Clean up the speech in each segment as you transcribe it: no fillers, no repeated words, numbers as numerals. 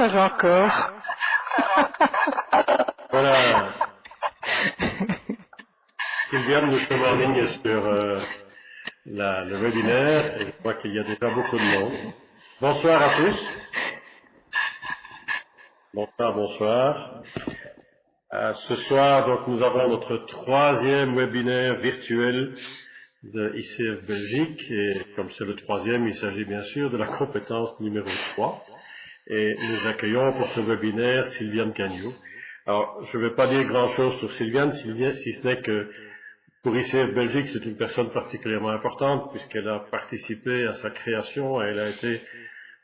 ça va encore. Voilà. Sylviane, nous sommes en ligne sur le webinaire et je crois qu'il y a déjà beaucoup de monde. Bonsoir à tous. Bonsoir, bonsoir. Ce soir, donc, nous avons notre troisième webinaire virtuel de ICF Belgique et comme c'est le troisième, il s'agit bien sûr de la compétence numéro 3 et nous accueillons pour ce webinaire Sylviane Cagnou. Alors, je ne vais pas dire grand-chose sur Sylviane, si ce n'est que pour ICF Belgique, c'est une personne particulièrement importante puisqu'elle a participé à sa création, elle a été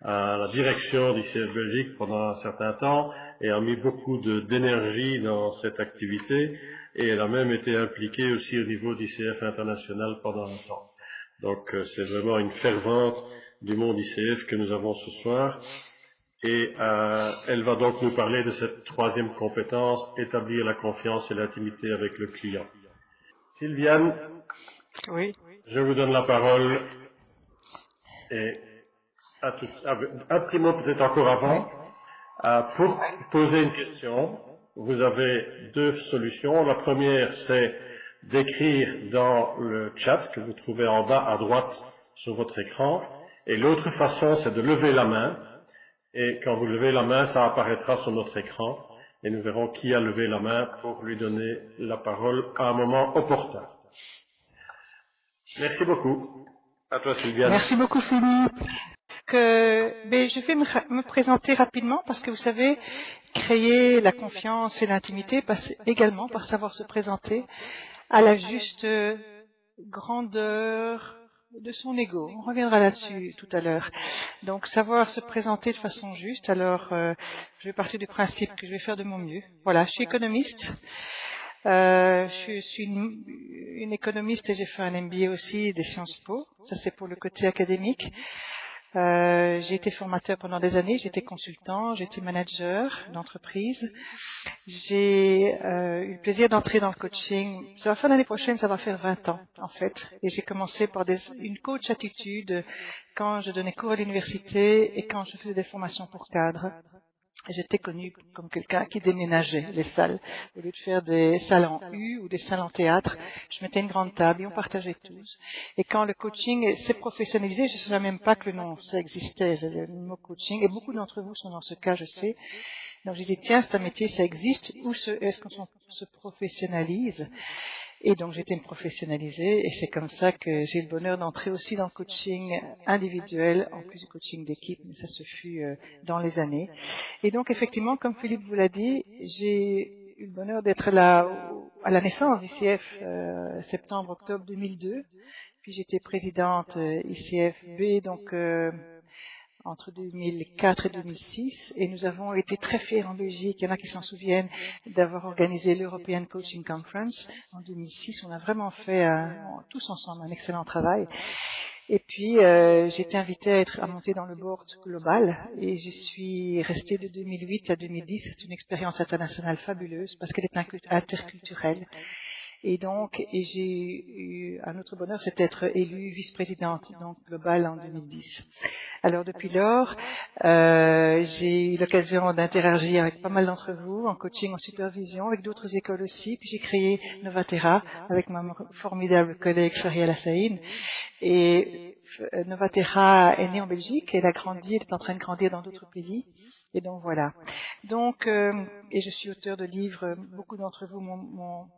à la direction d'ICF Belgique pendant un certain temps et a mis beaucoup d'énergie dans cette activité et elle a même été impliquée aussi au niveau d'ICF International pendant un temps. Donc c'est vraiment une fervente du monde ICF que nous avons ce soir et elle va donc nous parler de cette troisième compétence, établir la confiance et l'intimité avec le client. Sylviane, Oui. je vous donne la parole et un petit mot peut-être encore avant. Pour poser une question, vous avez deux solutions. La première, c'est d'écrire dans le chat que vous trouvez en bas à droite sur votre écran. Et l'autre façon, c'est de lever la main. Et quand vous levez la main, ça apparaîtra sur notre écran. Et nous verrons qui a levé la main pour lui donner la parole à un moment opportun. Merci beaucoup. À toi, Sylviane. Merci beaucoup, Philippe. Je vais me présenter rapidement parce que vous savez, créer la confiance et l'intimité passe également par savoir se présenter à la juste grandeur de son ego. On reviendra là-dessus tout à l'heure. Donc, savoir se présenter de façon juste. Alors, je vais partir du principe que je vais faire de mon mieux. Voilà, je suis économiste. Je suis une économiste et j'ai fait un MBA aussi des Sciences Po. Ça, c'est pour le côté académique. J'ai été formateur pendant des années, j'ai été consultant, j'ai été manager d'entreprise. J'ai eu le plaisir d'entrer dans le coaching. Ça va faire l'année prochaine, ça va faire 20 ans en fait. Et j'ai commencé par une coach attitude quand je donnais cours à l'université et quand je faisais des formations pour cadres. J'étais connue comme quelqu'un qui déménageait les salles. Au lieu de faire des salles en U ou des salles en théâtre, je mettais une grande table et on partageait tous. Et quand le coaching s'est professionnalisé, je ne savais même pas que le nom, ça existait, le mot coaching. Et beaucoup d'entre vous sont dans ce cas, je sais. Donc j'ai dit, tiens, c'est un métier, ça existe. Où est-ce qu'on se professionnalise? Et donc j'ai été me professionnaliser et c'est comme ça que j'ai le bonheur d'entrer aussi dans le coaching individuel, en plus du coaching d'équipe, mais ça se fut dans les années. Et donc effectivement, comme Philippe vous l'a dit, j'ai eu le bonheur d'être là à la naissance d'ICF, septembre-octobre 2002. Puis j'étais présidente ICFB, donc entre 2004 et 2006, et nous avons été très fiers en Belgique, il y en a qui s'en souviennent, d'avoir organisé l'European Coaching Conference en 2006. On a vraiment fait tous ensemble un excellent travail. Et puis j'ai été invitée à monter dans le board global et j'y suis restée de 2008 à 2010. C'est une expérience internationale fabuleuse parce qu'elle est interculturelle. Et j'ai eu un autre bonheur, c'est d'être élue vice-présidente donc globale en 2010. Alors depuis lors, j'ai eu l'occasion d'interagir avec pas mal d'entre vous en coaching, en supervision, avec d'autres écoles aussi. Puis j'ai créé Novatera avec ma formidable collègue Sharia Lassaïn. Et Novatera est née en Belgique, elle a grandi, elle est en train de grandir dans d'autres pays. Et donc voilà. Donc, et je suis auteur de livres. Beaucoup d'entre vous m'ont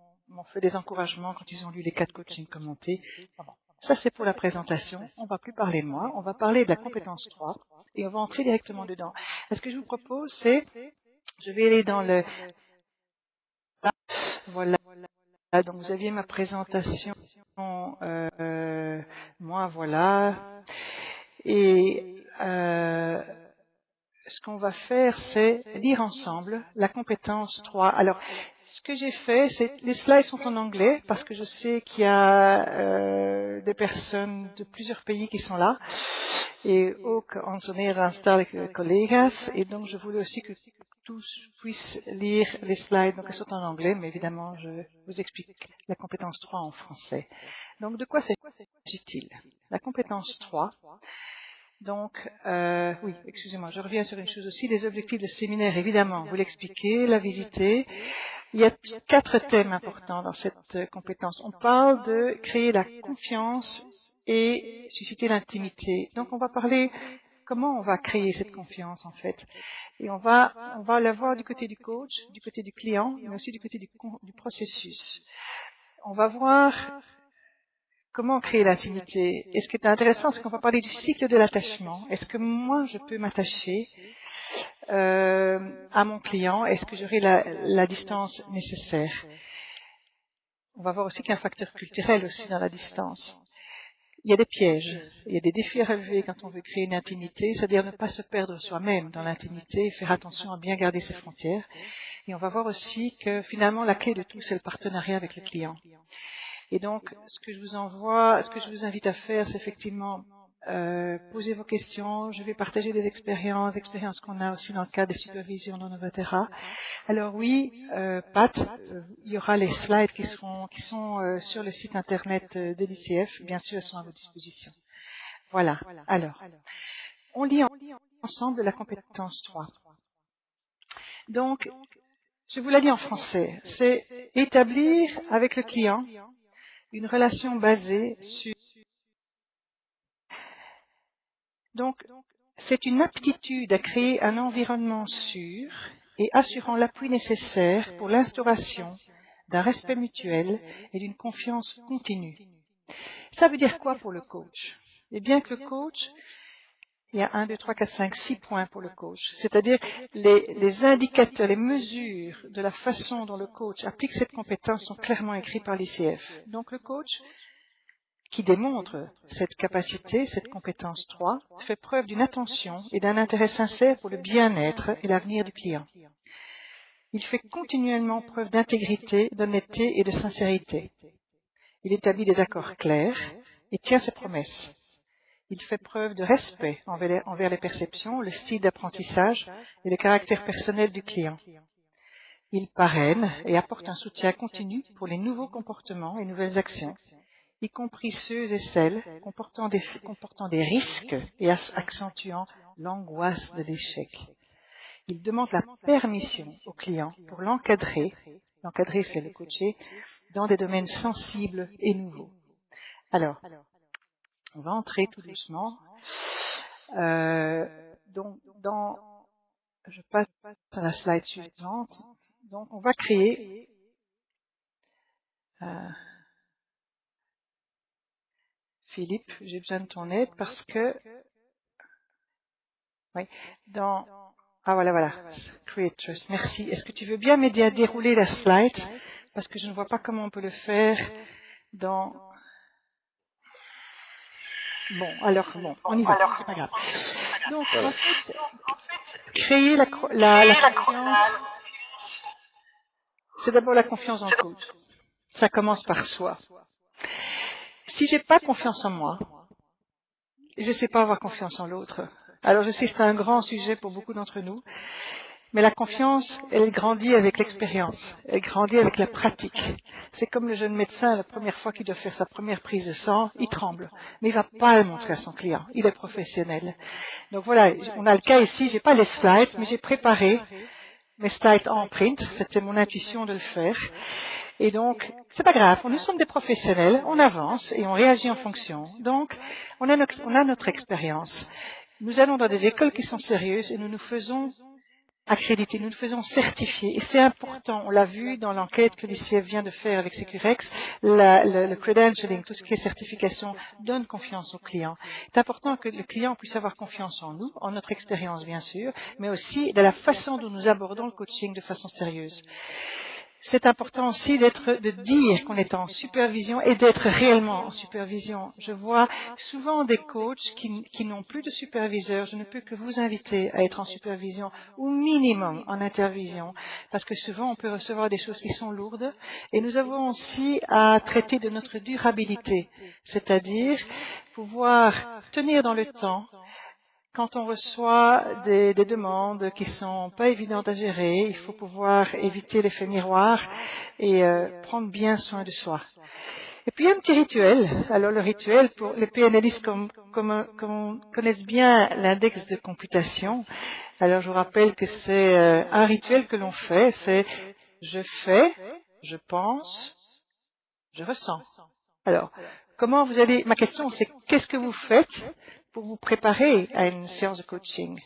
fait des encouragements quand ils ont lu les 4 coachings commentés. Bon, ça, c'est pour la présentation. On va plus parler de moi. On va parler de la compétence 3 et on va entrer directement dedans. Ce que je vous propose, c'est, je vais aller dans le, voilà. Donc, vous aviez ma présentation, moi, voilà. Et, ce qu'on va faire, c'est lire ensemble la compétence 3. Alors, ce que j'ai fait, c'est les slides sont en anglais parce que je sais qu'il y a des personnes de plusieurs pays qui sont là et ook onze Nederlandstalige collega's. Et donc, je voulais aussi que tous puissent lire les slides. Donc, elles sont en anglais, mais évidemment, je vous explique la compétence 3 en français. Donc, de quoi s'agit-il? La compétence 3. Donc, oui, excusez-moi, je reviens sur une chose aussi, les objectifs de ce séminaire, évidemment, vous l'expliquez, la visiter. Il y a 4 thèmes importants dans cette compétence. On parle de créer la confiance et susciter l'intimité. Donc, on va parler comment on va créer cette confiance, en fait. Et on va la voir du côté du coach, du côté du client, mais aussi du côté du processus. On va voir comment créer l'intimité. Et ce qui est intéressant, c'est qu'on va parler du cycle de l'attachement. Est-ce que moi, je peux m'attacher à mon client? Est-ce que j'aurai la distance nécessaire? On va voir aussi qu'il y a un facteur culturel aussi dans la distance. Il y a des pièges, il y a des défis à relever quand on veut créer une intimité, c'est-à-dire ne pas se perdre soi-même dans l'intimité, faire attention à bien garder ses frontières. Et on va voir aussi que finalement, la clé de tout, c'est le partenariat avec le client. Et donc, ce que je vous invite à faire, c'est effectivement poser vos questions. Je vais partager des expériences qu'on a aussi dans le cadre des supervisions dans Novatera. Alors oui, Pat, il y aura les slides qui sont sur le site internet de l'ICF. Bien sûr, elles sont à votre disposition. Voilà. Alors, on lit ensemble la compétence 3. Donc, je vous l'ai dit en français, c'est établir avec le client une relation basée sur... Donc, c'est une aptitude à créer un environnement sûr et assurant l'appui nécessaire pour l'instauration d'un respect mutuel et d'une confiance continue. Ça veut dire quoi pour le coach? Eh bien que le coach, il y a 1, 2, 3, 4, 5, 6 points pour le coach. C'est-à-dire les indicateurs, les mesures de la façon dont le coach applique cette compétence sont clairement écrits par l'ICF. Donc le coach qui démontre cette capacité, cette compétence 3, fait preuve d'une attention et d'un intérêt sincère pour le bien-être et l'avenir du client. Il fait continuellement preuve d'intégrité, d'honnêteté et de sincérité. Il établit des accords clairs et tient ses promesses. Il fait preuve de respect envers les perceptions, le style d'apprentissage et le caractère personnel du client. Il parraine et apporte un soutien continu pour les nouveaux comportements et nouvelles actions, y compris ceux et celles comportant des risques et accentuant l'angoisse de l'échec. Il demande la permission au client pour l'encadrer c'est le coacher, dans des domaines sensibles et nouveaux. Alors, on va entrer tout doucement. Donc, je passe à la slide suivante. Donc, on va créer Philippe, j'ai besoin de ton aide parce que oui, voilà. Create Trust. Merci. Est-ce que tu veux bien m'aider à dérouler la slide? Parce que je ne vois pas comment on peut le faire dans... Bon, on y va. C'est pas grave. Donc, en fait, créer la confiance, c'est d'abord la confiance en le coach. Ça commence par soi. Si j'ai pas confiance en moi, je ne sais pas avoir confiance en l'autre. Alors, je sais que c'est un grand sujet pour beaucoup d'entre nous. Mais la confiance, elle grandit avec l'expérience, elle grandit avec la pratique. C'est comme le jeune médecin, la première fois qu'il doit faire sa première prise de sang, il tremble. Mais il ne va pas le montrer à son client, il est professionnel. Donc voilà, on a le cas ici, j'ai pas les slides, mais j'ai préparé mes slides en print, c'était mon intuition de le faire. Et donc, c'est pas grave, nous sommes des professionnels, on avance et on réagit en fonction. Donc, on a notre expérience. Nous allons dans des écoles qui sont sérieuses et nous nous faisons accréditer, nous le faisons certifier. Et c'est important, on l'a vu dans l'enquête que l'ICF vient de faire avec Securex, le credentialing, tout ce qui est certification, donne confiance au client. C'est important que le client puisse avoir confiance en nous, en notre expérience bien sûr, mais aussi de la façon dont nous abordons le coaching de façon sérieuse. C'est important aussi de dire qu'on est en supervision et d'être réellement en supervision. Je vois souvent des coachs qui n'ont plus de superviseur. Je ne peux que vous inviter à être en supervision ou minimum en intervision parce que souvent on peut recevoir des choses qui sont lourdes et nous avons aussi à traiter de notre durabilité, c'est-à-dire pouvoir tenir dans le temps. Quand on reçoit des demandes qui sont pas évidentes à gérer, il faut pouvoir éviter l'effet miroir et prendre bien soin de soi. Et puis, il y a un petit rituel. Alors, le rituel, pour les PNListes connaissent bien l'index de computation. Alors, je vous rappelle que c'est un rituel que l'on fait. C'est je fais, je pense, je ressens. Alors, comment vous allez... Ma question, c'est qu'est-ce que vous faites pour vous préparer à une séance de coaching?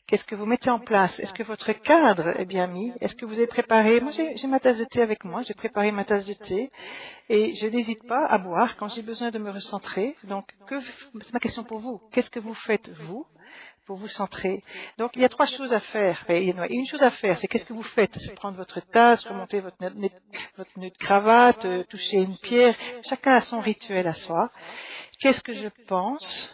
Qu'est-ce que vous mettez en place? Est-ce que votre cadre est bien mis? Est-ce que vous avez préparé? Moi, j'ai ma tasse de thé avec moi. J'ai préparé ma tasse de thé et je n'hésite pas à boire quand j'ai besoin de me recentrer. Donc, c'est ma question pour vous. Qu'est-ce que vous faites, vous, pour vous centrer? Donc, il y a trois choses à faire. Et une chose à faire, c'est qu'est-ce que vous faites? C'est prendre votre tasse, remonter votre nœud de cravate, toucher une pierre. Chacun a son rituel à soi. Qu'est-ce que je pense?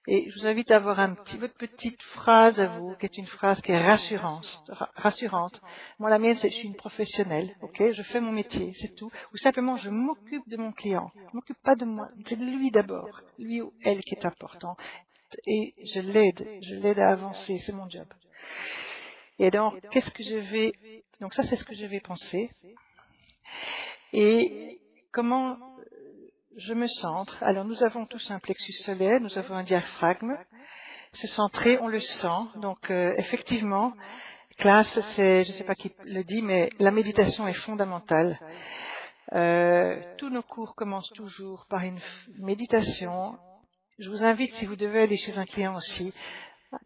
Et je vous invite à avoir votre petite phrase à vous, qui est une phrase qui est rassurante. Moi, la mienne, c'est je suis une professionnelle, ok? Je fais mon métier, c'est tout. Ou simplement, je m'occupe de mon client. Je m'occupe pas de moi. C'est de lui d'abord. Lui ou elle qui est important. Et je l'aide à avancer. C'est mon job. Et donc, donc ça, c'est ce que je vais penser. Et comment je me centre. Alors, nous avons tous un plexus solaire, nous avons un diaphragme. Se centrer, on le sent. Donc, effectivement, classe, je ne sais pas qui le dit, mais la méditation est fondamentale. Tous nos cours commencent toujours par une méditation. Je vous invite, si vous devez aller chez un client aussi,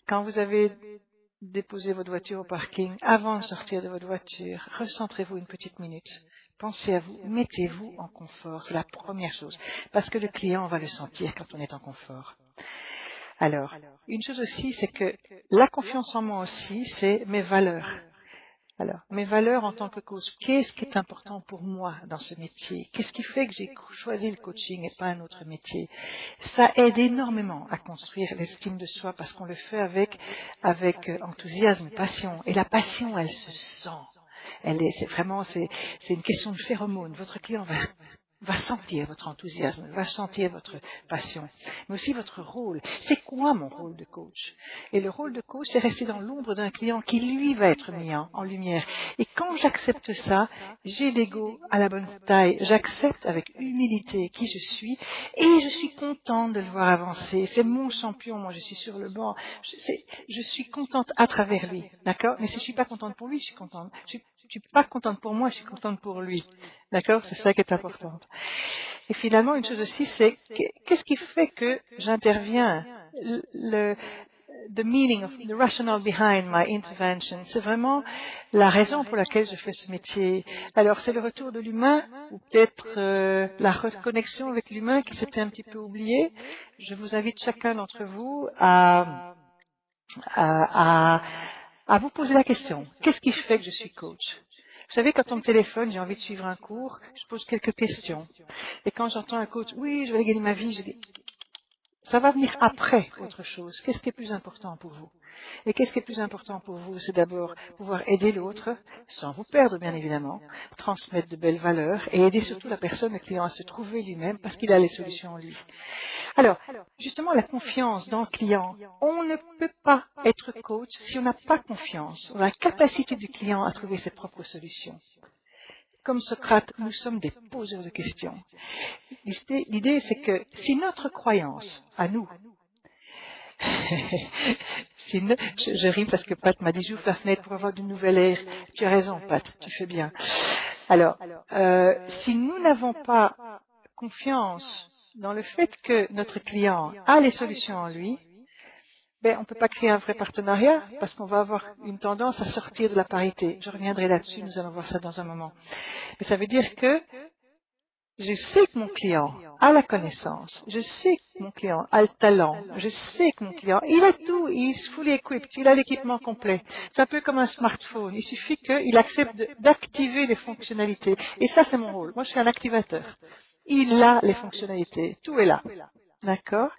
quand vous avez déposé votre voiture au parking, avant de sortir de votre voiture, recentrez-vous une petite minute. Pensez à vous, mettez-vous en confort, c'est la première chose, parce que le client va le sentir quand on est en confort. Alors, une chose aussi, c'est que la confiance en moi aussi, c'est mes valeurs. Alors, mes valeurs en tant que coach, qu'est-ce qui est important pour moi dans ce métier? Qu'est-ce qui fait que j'ai choisi le coaching et pas un autre métier? Ça aide énormément à construire l'estime de soi parce qu'on le fait avec enthousiasme et passion. Et la passion, elle se sent. C'est une question de phéromone. Votre client va sentir votre enthousiasme, va sentir votre passion, mais aussi votre rôle. C'est quoi mon rôle de coach? Et le rôle de coach, c'est rester dans l'ombre d'un client qui, lui, va être mis en lumière. Et quand j'accepte ça, j'ai l'ego à la bonne taille. J'accepte avec humilité qui je suis et je suis contente de le voir avancer. C'est mon champion, moi je suis sur le banc. Je suis contente à travers lui, d'accord? Mais si je suis pas contente pour lui, je suis contente. Je suis pas contente pour moi, je suis contente pour lui. D'accord? C'est ça qui est important. Et finalement, une chose aussi, c'est qu'est-ce qui fait que j'interviens? The meaning of the rationale behind my intervention, c'est vraiment la raison pour laquelle je fais ce métier. Alors, c'est le retour de l'humain, ou peut-être la reconnexion avec l'humain qui s'était un petit peu oublié. Je vous invite chacun d'entre vous à vous poser la question. Qu'est-ce qui fait que je suis coach? Vous savez, quand on me téléphone, j'ai envie de suivre un cours, je pose quelques questions. Et quand j'entends un coach, oui, je vais gagner ma vie, je dis, ça va venir après autre chose. Qu'est-ce qui est plus important pour vous? Et qu'est-ce qui est plus important pour vous? C'est d'abord pouvoir aider l'autre, sans vous perdre bien évidemment, transmettre de belles valeurs et aider surtout la personne, le client, à se trouver lui-même parce qu'il a les solutions en lui. Alors, justement, la confiance dans le client. On ne peut pas être coach si on n'a pas confiance dans la capacité du client à trouver ses propres solutions. Comme Socrate, nous sommes des poseurs de questions. L'idée, c'est que si notre croyance, à nous, je rime parce que Pat m'a dit, j'ouvre la fenêtre pour avoir du nouvel air. Tu as raison, Pat, tu fais bien. Alors, si nous n'avons pas confiance dans le fait que notre client a les solutions en lui, on ne peut pas créer un vrai partenariat parce qu'on va avoir une tendance à sortir de la parité. Je reviendrai là-dessus, nous allons voir ça dans un moment. Mais ça veut dire que je sais que mon client a la connaissance, je sais que mon client a le talent, je sais que mon client, il a tout, il est fully equipped, il a l'équipement complet. C'est un peu comme un smartphone, il suffit qu'il accepte d'activer les fonctionnalités. Et ça, c'est mon rôle. Moi, je suis un activateur. Il a les fonctionnalités, tout est là. D'accord?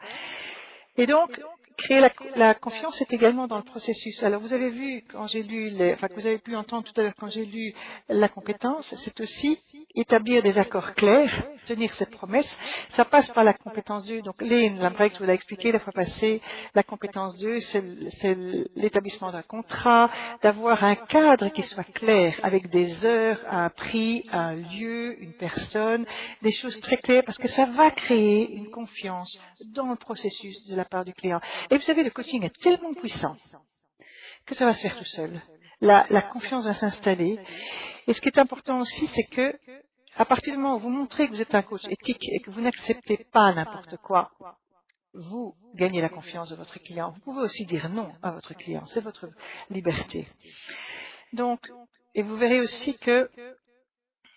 Et donc, créer la confiance est également dans le processus. Alors, vous avez vu, quand j'ai lu, vous avez pu entendre tout à l'heure quand j'ai lu la compétence, c'est aussi établir des accords clairs, tenir ses promesses, ça passe par la compétence 2. Donc, Lynn Lambrecht vous l'a expliqué la fois passée, la compétence 2, c'est l'établissement d'un contrat, d'avoir un cadre qui soit clair, avec des heures, un prix, un lieu, une personne, des choses très claires, parce que ça va créer une confiance dans le processus de la part du client. Et vous savez, le coaching est tellement puissant que ça va se faire tout seul. La confiance va s'installer. Et ce qui est important aussi, c'est que à partir du moment où vous montrez que vous êtes un coach éthique et que vous n'acceptez pas n'importe quoi, vous gagnez la confiance de votre client. Vous pouvez aussi dire non à votre client. C'est votre liberté. Donc, et vous verrez aussi que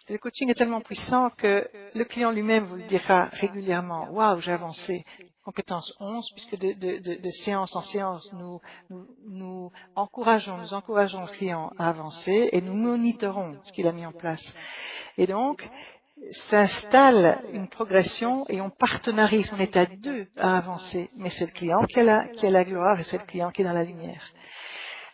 le coaching est tellement puissant que le client lui-même vous le dira régulièrement. Waouh, j'ai avancé. Compétence 11, puisque de séance en séance, nous encourageons le client à avancer et nous monitorons ce qu'il a mis en place. Et donc, s'installe une progression et on partenarise, on est à deux à avancer. Mais c'est le client qui a la gloire et c'est le client qui est dans la lumière.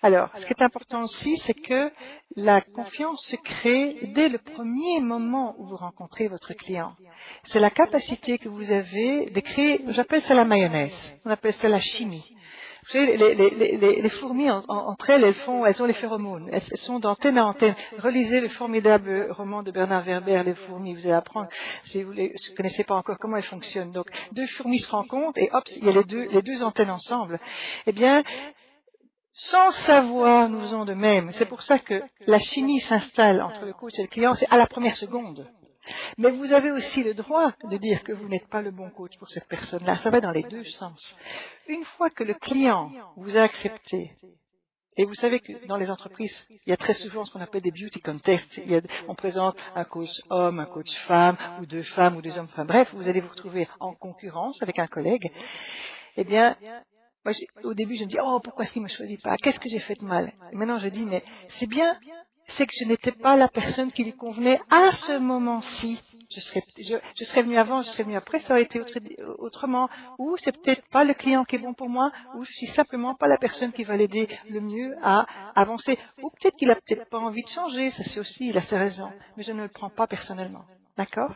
Alors, ce qui est important aussi, c'est que la confiance se crée dès le premier moment où vous rencontrez votre client. C'est la capacité que vous avez de créer, j'appelle ça la mayonnaise, on appelle ça la chimie. Vous savez, les fourmis, entre elles, elles ont les phéromones. Elles sont d'antenne à antenne. Relisez le formidable roman de Bernard Werber, Les fourmis. Vous allez apprendre, si vous ne connaissez pas encore comment elles fonctionnent. Donc, deux fourmis se rencontrent et hop, il y a les deux antennes ensemble. Eh bien, sans savoir, nous faisons de même. C'est pour ça que la chimie s'installe entre le coach et le client, c'est à la première seconde. Mais vous avez aussi le droit de dire que vous n'êtes pas le bon coach pour cette personne-là. Ça va dans les deux sens. Une fois que le client vous a accepté, et vous savez que dans les entreprises, il y a très souvent ce qu'on appelle des beauty contests. On présente un coach homme, un coach femme, ou deux femmes, ou deux hommes. Enfin bref, vous allez vous retrouver en concurrence avec un collègue. Eh bien, moi, au début, je me dis, oh, pourquoi est-ce qu'il ne me choisit pas? Qu'est-ce que j'ai fait de mal? Et maintenant, je dis, mais c'est bien, c'est que je n'étais pas la personne qui lui convenait à ce moment-ci. Je serais venu avant, je serais venu après, ça aurait été autrement. Ou c'est peut-être pas le client qui est bon pour moi, ou je suis simplement pas la personne qui va l'aider le mieux à avancer. Ou peut-être qu'il a peut-être pas envie de changer, ça c'est aussi, il a ses raisons. Mais je ne le prends pas personnellement. D'accord?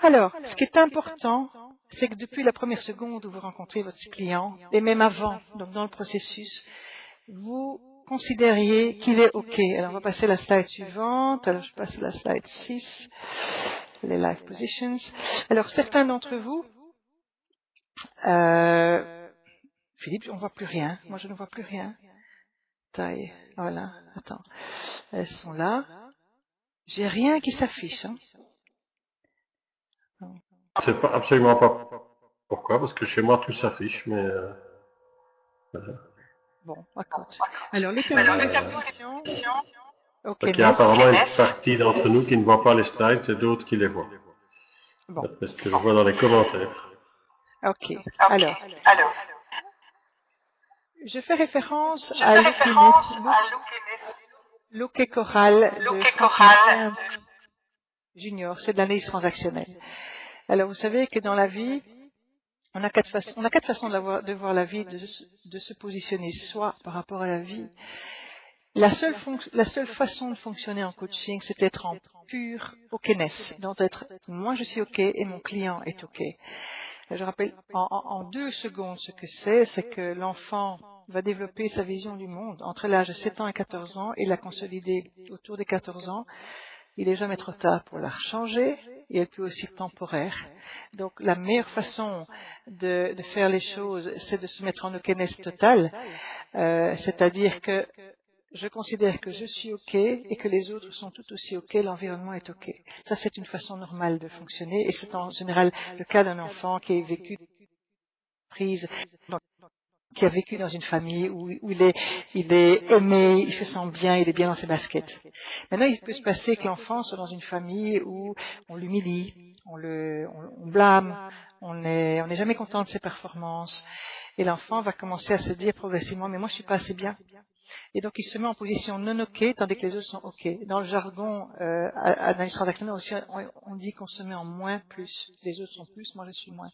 Alors, ce qui est important, c'est que depuis la première seconde où vous rencontrez votre client, et même avant, donc dans le processus, vous considériez qu'il est OK. Alors, on va passer à la slide suivante. Alors, je passe à la slide 6, les life positions. Alors, certains d'entre vous, Philippe, on ne voit plus rien. Moi, je ne vois plus rien. Taille, voilà, attends. Elles sont là. J'ai rien qui s'affiche. Hein. C'est pas, absolument pas pourquoi, parce que chez moi tout s'affiche, mais Bon, écoute. Alors, les positions. Okay, il y a apparemment une partie d'entre nous qui ne voit pas les slides et d'autres qui les voient. Bon. C'est ce que je vois dans les commentaires. Ok. Alors, je fais référence à Luque Corral de Junior. C'est de l'analyse transactionnelle. Alors, vous savez que dans la vie, on a quatre façons de voir la vie, de se positionner, soit par rapport à la vie. La seule façon de fonctionner en coaching, c'est d'être en pure okness, donc d'être moi je suis ok et mon client est ok. Je rappelle en 2 secondes ce que c'est que l'enfant va développer sa vision du monde entre l'âge de 7 ans et 14 ans et la consolider autour des 14 ans. Il n'est jamais trop tard pour la changer et elle peut aussi être temporaire. Donc la meilleure façon de faire les choses, c'est de se mettre en okness totale, c'est-à-dire que je considère que je suis OK et que les autres sont tout aussi OK, l'environnement est OK. Ça, c'est une façon normale de fonctionner et c'est en général le cas d'un enfant qui a vécu qui a vécu dans une famille où il est aimé, il se sent bien, il est bien dans ses baskets. Maintenant, il peut se passer que l'enfant soit dans une famille où on l'humilie, on blâme, on n'est jamais content de ses performances et l'enfant va commencer à se dire progressivement, mais moi je suis pas assez bien. Et donc, il se met en position non OK, tandis que les autres sont OK. Dans le jargon analyse transactionnelle aussi, on dit qu'on se met en moins plus. Les autres sont plus, moi je suis moins.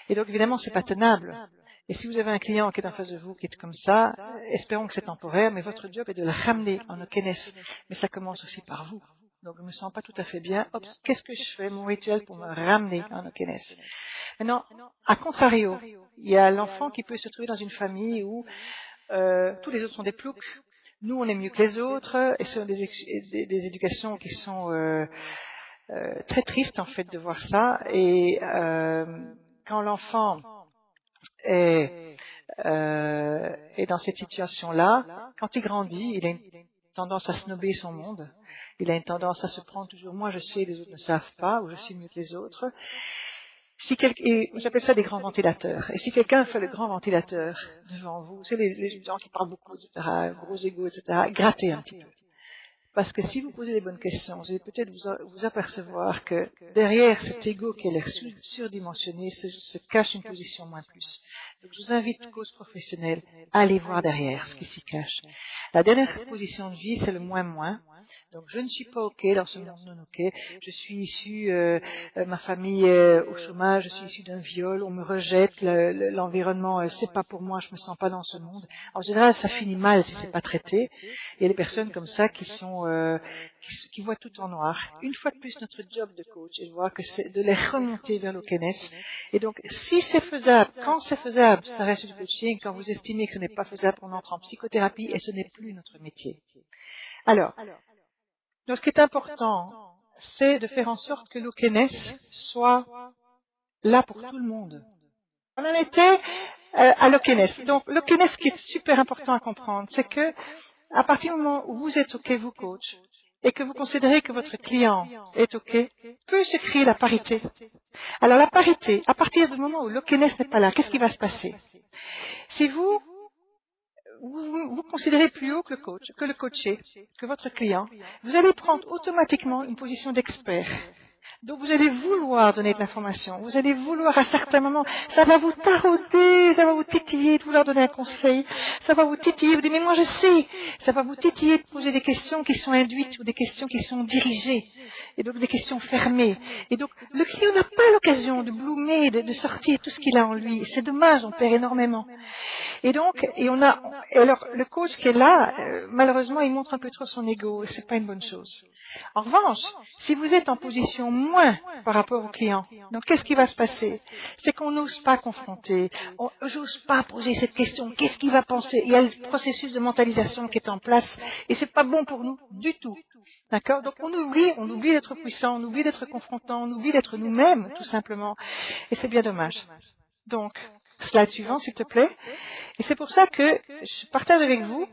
Et donc, évidemment, c'est pas tenable. Et si vous avez un client qui est en face de vous, qui est comme ça, espérons que c'est temporaire, mais votre job est de le ramener en okness. Mais ça commence aussi par vous. Donc, je me sens pas tout à fait bien. Hop, qu'est-ce que je fais? Mon rituel pour me ramener en OKNS. Maintenant, à contrario, il y a l'enfant qui peut se trouver dans une famille où tous les autres sont des ploucs. Nous, on est mieux que les autres. Et ce sont des éducations qui sont très tristes, en fait, de voir ça. Et quand l'enfant est dans cette situation-là, quand il grandit, il a une tendance à snober son monde. Il a une tendance à se prendre toujours, moi je sais, les autres ne savent pas, ou je suis mieux que les autres. Et j'appelle ça des grands ventilateurs. Et si quelqu'un fait le grand ventilateur devant vous, c'est les gens qui parlent beaucoup, etc., gros égos, etc., grattez un petit peu. Parce que si vous posez des bonnes questions, vous allez peut-être vous apercevoir que derrière cet ego qui a l'air surdimensionné se cache une position moins plus. Donc je vous invite, cause professionnelle, à aller voir derrière ce qui s'y cache. La dernière position de vie, c'est le moins. Donc je ne suis pas OK dans ce monde non OK. Je suis issue, ma famille est au chômage, je suis issue d'un viol, on me rejette, l'environnement, c'est pas pour moi, je me sens pas dans ce monde. En général, ça finit mal si c'est pas traité. Il y a des personnes comme ça qui sont qui voient tout en noir. Une fois de plus, notre job de coach est de voir que c'est de les remonter vers l'OKNS. Et donc, si c'est faisable, quand c'est faisable, ça reste du coaching. Quand vous estimez que ce n'est pas faisable, on entre en psychothérapie et ce n'est plus notre métier. Alors, donc ce qui est important, c'est de faire en sorte que l'OKNS soit là pour tout le monde. On en était à l'OKNS. Donc, l'OKNS, ce qui est super important à comprendre, c'est que à partir du moment où vous êtes OK, vous coach, et que vous considérez que votre client est OK, peut se créer la parité. Alors la parité, à partir du moment où l'OKNS n'est pas là, qu'est-ce qui va se passer? Si vous considérez plus haut que le coaché, que votre client, vous allez prendre automatiquement une position d'expert. Donc vous allez vouloir donner de l'information, vous allez vouloir à certains moments, ça va vous tarauder, ça va vous titiller de vouloir donner un conseil, ça va vous titiller, vous dites mais moi je sais, ça va vous titiller de poser des questions qui sont induites ou des questions qui sont dirigées, et donc des questions fermées. Et donc le client n'a pas l'occasion de bloomer, de sortir tout ce qu'il a en lui, c'est dommage, on perd énormément. Et donc, alors le coach qui est là, malheureusement il montre un peu trop son ego, et c'est pas une bonne chose. En revanche, si vous êtes en position moins par rapport au client, donc qu'est-ce qui va se passer? C'est qu'on n'ose pas confronter, j'ose pas poser cette question, qu'est-ce qu'il va penser? Il y a le processus de mentalisation qui est en place et c'est pas bon pour nous du tout. D'accord? Donc on oublie d'être puissant, on oublie d'être confrontant, on oublie d'être nous-mêmes, tout simplement. Et c'est bien dommage. Donc, slide suivant, s'il te plaît. Et c'est pour ça que je partage avec vous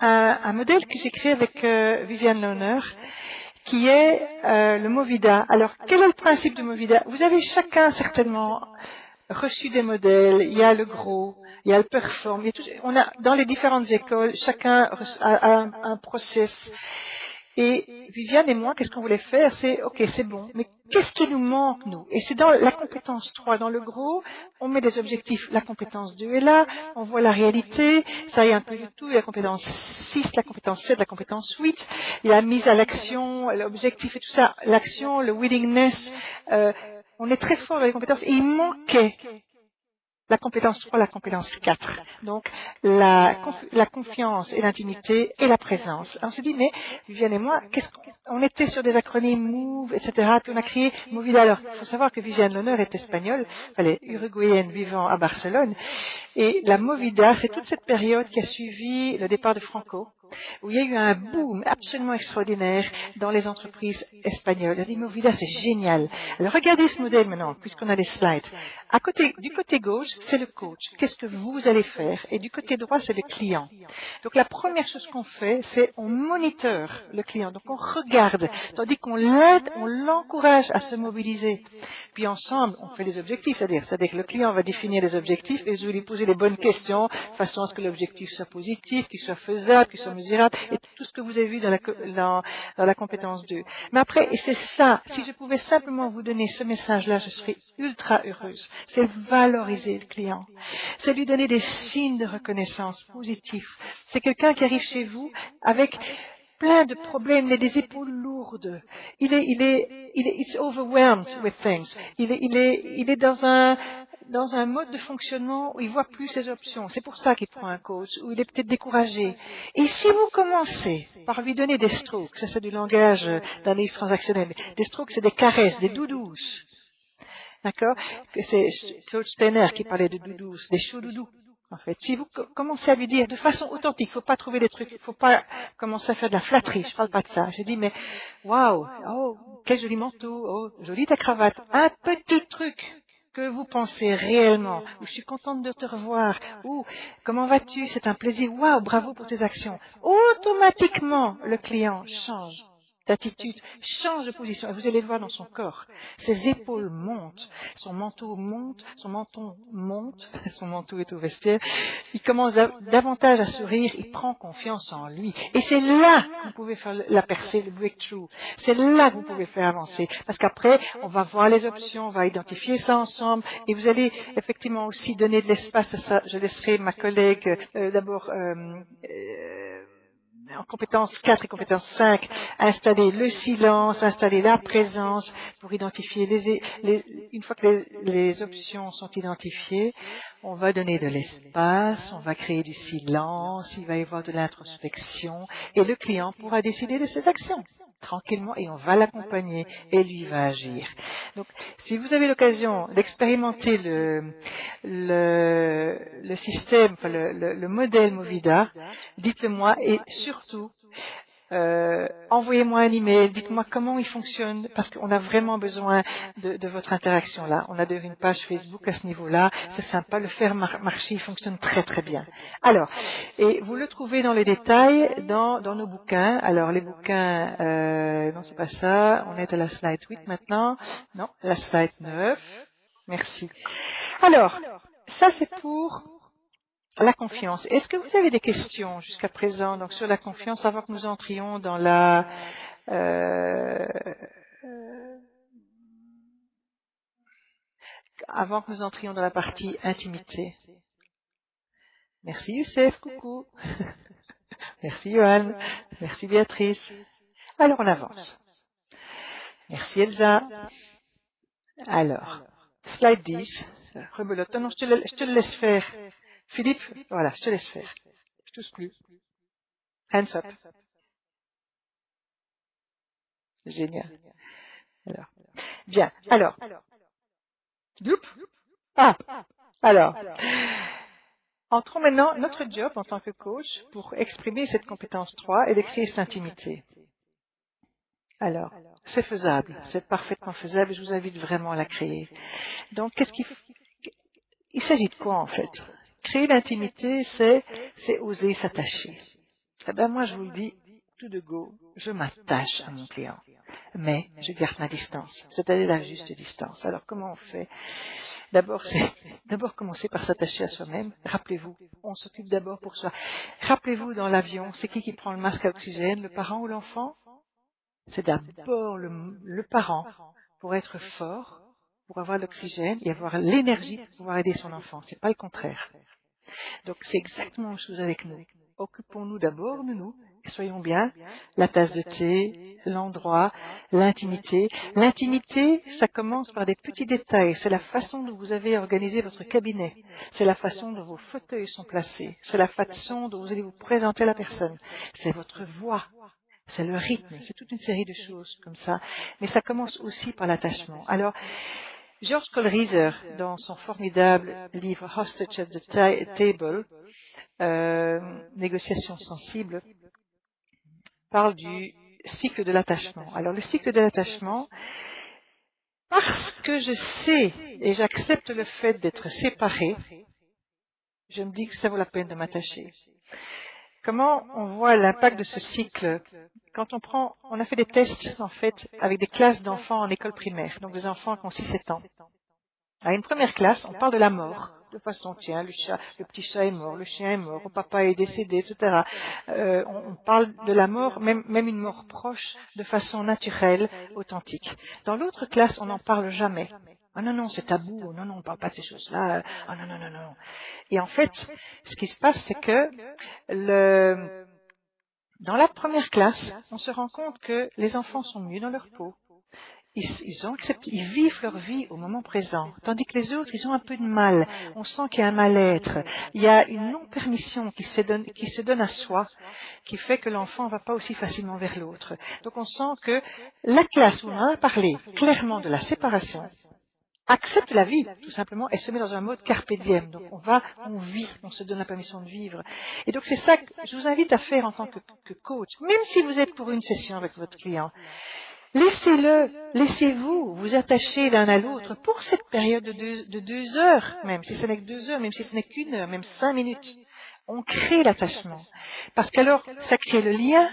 un modèle que j'ai créé avec Viviane Lohner, qui est le Movida. Alors, quel est le principe du Movida? Vous avez chacun certainement reçu des modèles. Il y a le gros, il y a le perform. On a dans les différentes écoles, chacun a un process. Et Viviane et moi, qu'est-ce qu'on voulait faire? C'est, ok, c'est bon, mais qu'est-ce qui nous manque, nous? Et c'est dans la compétence 3, dans le gros, on met des objectifs. La compétence 2 est là, on voit la réalité, ça y est un peu du tout, il y a la compétence 6, la compétence 7, la compétence 8, il y a la mise à l'action, l'objectif et tout ça, l'action, le willingness, on est très fort dans les compétences, et il manquait la compétence 3, la compétence 4. Donc, la confiance et l'intimité et la présence. Alors, on s'est dit, mais Viviane et moi, on était sur des acronymes MOVE, etc. Puis on a créé Movida. Alors, il faut savoir que Viviane Lohner est espagnole, elle est uruguayenne vivant à Barcelone. Et la Movida, c'est toute cette période qui a suivi le départ de Franco, où il y a eu un boom absolument extraordinaire dans les entreprises espagnoles. Elle a dit, Movida, c'est génial. Alors, regardez ce modèle maintenant, puisqu'on a les slides. Du côté gauche, c'est le coach. Qu'est-ce que vous allez faire? Et du côté droit, c'est le client. Donc, la première chose qu'on fait, c'est on moniteur le client. Donc, on regarde, tandis qu'on l'aide, on l'encourage à se mobiliser. Puis, ensemble, on fait des objectifs. C'est-à-dire que le client va définir des objectifs et je vais lui poser les bonnes questions, de façon à ce que l'objectif soit positif, qu'il soit faisable, qu'il soit mesurable, et tout ce que vous avez vu dans la compétence 2. Mais après, et c'est ça, si je pouvais simplement vous donner ce message-là, je serais ultra heureuse. C'est valoriser le client. C'est lui donner des signes de reconnaissance positifs. C'est quelqu'un qui arrive chez vous avec plein de problèmes, il a des épaules lourdes. It's overwhelmed with things. Il est dans un mode de fonctionnement où il voit plus ses options. C'est pour ça qu'il prend un coach, où il est peut-être découragé. Et si vous commencez par lui donner des strokes, ça c'est du langage d'analyse transactionnelle, mais des strokes c'est des caresses, des doudous, d'accord? C'est Claude Steiner qui parlait de doudous, des chauds doudous. En fait, si vous commencez à lui dire de façon authentique, il faut pas trouver des trucs, il faut pas commencer à faire de la flatterie, je parle pas de ça. Je dis mais waouh, oh quel joli manteau, oh jolie ta cravate, un petit truc que vous pensez réellement, ou je suis contente de te revoir, ou comment vas-tu, c'est un plaisir, waouh, bravo pour tes actions. Automatiquement, le client change d'attitude, change de position, et vous allez le voir dans son corps. Ses épaules montent, son manteau monte, son menton monte, son manteau est au vestiaire, il commence davantage à sourire, il prend confiance en lui. Et c'est là que vous pouvez faire la percée, le breakthrough. C'est là que vous pouvez faire avancer. Parce qu'après, on va voir les options, on va identifier ça ensemble, et vous allez effectivement aussi donner de l'espace à ça. Je laisserai ma collègue d'abord en compétence 4 et compétence 5, installer le silence, installer la présence pour identifier une fois que les options sont identifiées, on va donner de l'espace, on va créer du silence, il va y avoir de l'introspection et le client pourra décider de ses actions tranquillement et on va l'accompagner et lui va agir. Donc, si vous avez l'occasion d'expérimenter le système, enfin, le modèle Movida, dites-le moi et surtout, envoyez-moi un email, dites-moi comment il fonctionne, parce qu'on a vraiment besoin de votre interaction là. On a d'ailleurs une page Facebook à ce niveau-là, c'est sympa, le faire marcher, il fonctionne très très bien. Alors, et vous le trouvez dans les détails dans nos bouquins. Alors les bouquins, non c'est pas ça, on est à la slide 8 maintenant, non, la slide 9, merci. Alors, ça c'est pour la confiance. Est-ce que vous avez des questions jusqu'à présent donc sur la confiance avant que nous entrions dans la avant que nous entrions dans la partie intimité? Merci Youssef, coucou. Merci Johan, merci Béatrice. Alors on avance. Merci Elsa. Alors, slide 10. Rebelote. Non, je te le laisse faire. Philippe, voilà, je te laisse faire. Je touche plus. Hands up. Génial. Alors, bien. Alors, alors, entrons maintenant notre job en tant que coach pour exprimer cette compétence 3 et de créer cette intimité. Alors, c'est faisable, c'est parfaitement faisable et je vous invite vraiment à la créer. Donc, il s'agit de quoi en fait? Créer l'intimité, c'est oser s'attacher. Eh bien, moi, je vous le dis, tout de go, je m'attache à mon client, mais je garde ma distance, c'est-à-dire la juste distance. Alors, comment on fait? D'abord commencer par s'attacher à soi-même. Rappelez-vous, on s'occupe d'abord pour soi. Rappelez-vous dans l'avion, c'est qui prend le masque à oxygène, le parent ou l'enfant? C'est d'abord le parent pour être fort, pour avoir l'oxygène et avoir l'énergie pour pouvoir aider son enfant. C'est pas le contraire. Donc c'est exactement la chose avec nous. Occupons-nous d'abord de nous et soyons bien. La tasse de thé, l'endroit, l'intimité. L'intimité, ça commence par des petits détails. C'est la façon dont vous avez organisé votre cabinet. C'est la façon dont vos fauteuils sont placés. C'est la façon dont vous allez vous présenter à la personne. C'est votre voix. C'est le rythme. C'est toute une série de choses comme ça. Mais ça commence aussi par l'attachement. Alors, George Kohlreiser, dans son formidable livre Hostage at the Table, Négociations sensibles, parle du cycle de l'attachement. Alors le cycle de l'attachement, parce que je sais et j'accepte le fait d'être séparé, je me dis que ça vaut la peine de m'attacher. Comment on voit l'impact de ce cycle? Quand on a fait des tests, en fait, avec des classes d'enfants en école primaire, donc des enfants qui ont 6-7 ans. À une première classe, on parle de la mort, de façon, tiens, le petit chat est mort, le chien est mort, le papa est décédé, etc. On parle de la mort, même une mort proche, de façon naturelle, authentique. Dans l'autre classe, on n'en parle jamais. Ah non, c'est tabou, non, on ne parle pas de ces choses-là, ah non. Et en fait, ce qui se passe, c'est que dans la première classe, on se rend compte que les enfants sont mieux dans leur peau. Ils ont accepté, ils vivent leur vie au moment présent, tandis que les autres, ils ont un peu de mal. On sent qu'il y a un mal-être. Il y a une non-permission qui se donne à soi, qui fait que l'enfant ne va pas aussi facilement vers l'autre. Donc on sent que la classe où on a parlé clairement de la séparation, accepte la vie, tout simplement, et se met dans un mode carpe diem. Donc on vit, on se donne la permission de vivre. Et donc c'est ça que je vous invite à faire en tant que coach, même si vous êtes pour une session avec votre client. Laissez-vous vous attacher l'un à l'autre pour cette période de 2 heures, même si ce n'est que 2 heures, même si ce n'est qu'1 heure, même 5 minutes. On crée l'attachement. Parce qu'alors, ça crée le lien,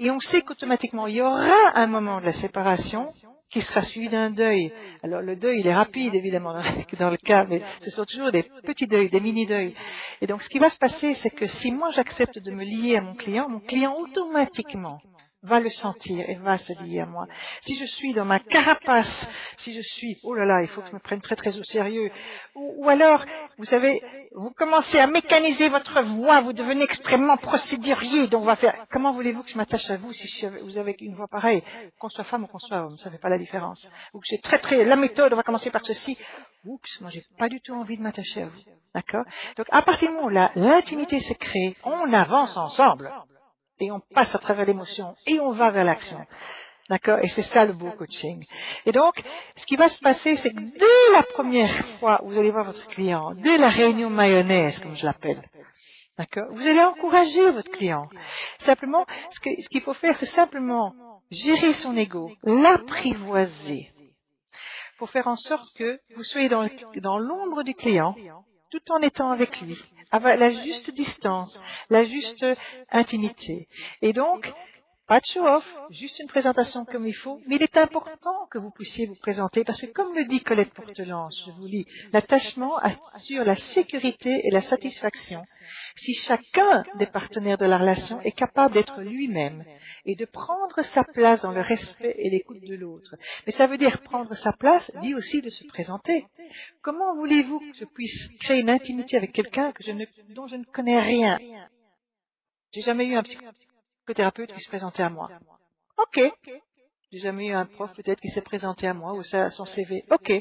et on sait qu'automatiquement, il y aura un moment de la séparation qui sera suivi d'un deuil. Alors le deuil, il est rapide, évidemment, dans le cas, mais ce sont toujours des petits deuils, des mini-deuils. Et donc, ce qui va se passer, c'est que si moi j'accepte de me lier à mon client automatiquement va le sentir et va se lier à moi. Si je suis dans ma carapace, si je suis, oh là là, il faut que je me prenne très très au sérieux, ou alors, vous savez, vous commencez à mécaniser votre voix, vous devenez extrêmement procédurier, donc on va faire, comment voulez-vous que je m'attache à vous si vous avez une voix pareille, qu'on soit femme ou qu'on soit homme, ça ne fait pas la différence. Ou que j'ai la méthode, on va commencer par ceci, oups, moi j'ai pas du tout envie de m'attacher à vous, d'accord? Donc à partir du moment où l'intimité se crée, on avance ensemble. Et on passe à travers l'émotion, et on va vers l'action. D'accord? Et c'est ça le beau coaching. Et donc, ce qui va se passer, c'est que dès la première fois où vous allez voir votre client, dès la réunion mayonnaise, comme je l'appelle, d'accord? Vous allez encourager votre client. Simplement, ce qu'il faut faire, c'est simplement gérer son ego, l'apprivoiser, pour faire en sorte que vous soyez dans l'ombre du client, tout en étant avec lui, avec la juste distance, la juste intimité. Et donc, pas de show-off, juste une présentation comme il faut, mais il est important que vous puissiez vous présenter, parce que comme le dit Colette Portelance, je vous lis, l'attachement assure la sécurité et la satisfaction si chacun des partenaires de la relation est capable d'être lui-même et de prendre sa place dans le respect et l'écoute de l'autre. Mais ça veut dire prendre sa place, dit aussi de se présenter. Comment voulez-vous que je puisse créer une intimité avec quelqu'un dont je ne connais rien? J'ai jamais eu un psychothérapeute qui se présentait à moi. Ok. J'ai jamais eu un prof peut-être qui s'est présenté à moi ou son CV. Ok.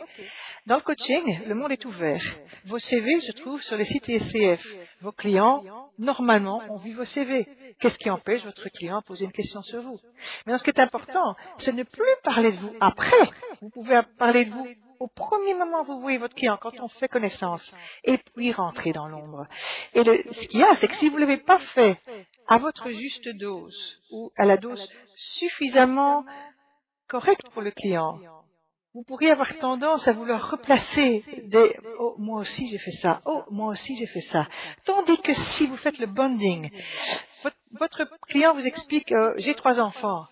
Dans le coaching, le monde est ouvert. Vos CV se trouvent sur les sites ISCF. Vos clients, normalement, ont vu vos CV. Qu'est-ce qui empêche votre client de poser une question sur vous? Mais ce qui est important, c'est de ne plus parler de vous après. Vous pouvez parler de vous au premier moment où vous voyez votre client, quand on fait connaissance, et puis rentrer dans l'ombre. Et ce qu'il y a, c'est que si vous ne l'avez pas fait à votre juste dose, ou à la dose suffisamment correcte pour le client, vous pourriez avoir tendance à vouloir replacer des « oh, moi aussi j'ai fait ça »,« oh, moi aussi j'ai fait ça ». Tandis que si vous faites le bonding, votre client vous explique « j'ai 3 enfants ».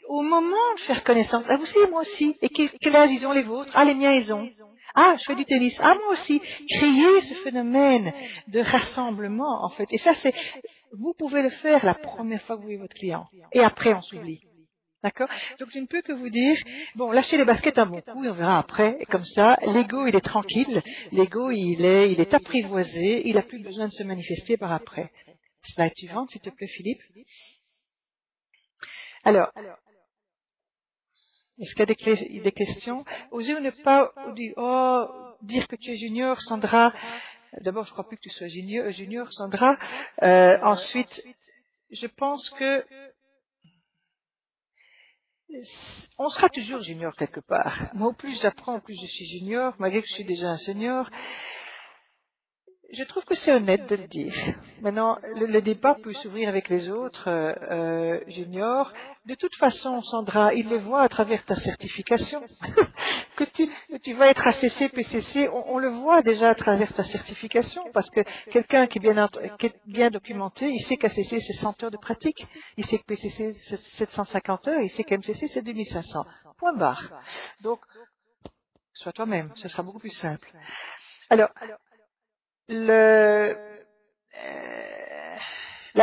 Au moment de faire connaissance, « ah, vous savez, moi aussi ». Et quel âge ils ont les vôtres? « Ah, les miens, ils ont ». « Ah, je fais du tennis. Ah, moi aussi ». Créer ce phénomène de rassemblement, en fait. Et ça, vous pouvez le faire la première fois que vous voyez votre client. Et après, on s'oublie. D'accord? Donc, je ne peux que vous dire, bon, lâchez les baskets un bon coup et on verra après. Et comme ça, l'ego, il est tranquille. L'ego, il est apprivoisé. Il n'a plus besoin de se manifester par après. Slide suivante, s'il te plaît, Philippe. Alors, est-ce qu'il y a des questions? Osez ou ne pas dire que tu es junior, Sandra. D'abord, je ne crois plus que tu sois junior, Sandra. Ensuite, je pense que on sera toujours junior quelque part. Moi, au plus j'apprends, au plus je suis junior, malgré que je suis déjà un senior. Je trouve que c'est honnête de le dire. Maintenant, le débat peut s'ouvrir avec les autres juniors. De toute façon, Sandra, il le voit à travers ta certification. que tu vas être ACC, PCC, on le voit déjà à travers ta certification, parce que quelqu'un qui est bien documenté, il sait qu'ACC c'est 100 heures de pratique, il sait que PCC c'est 750 heures, il sait qu'MCC c'est 2500. Point barre. Donc, sois toi-même, ce sera beaucoup plus simple. Alors, la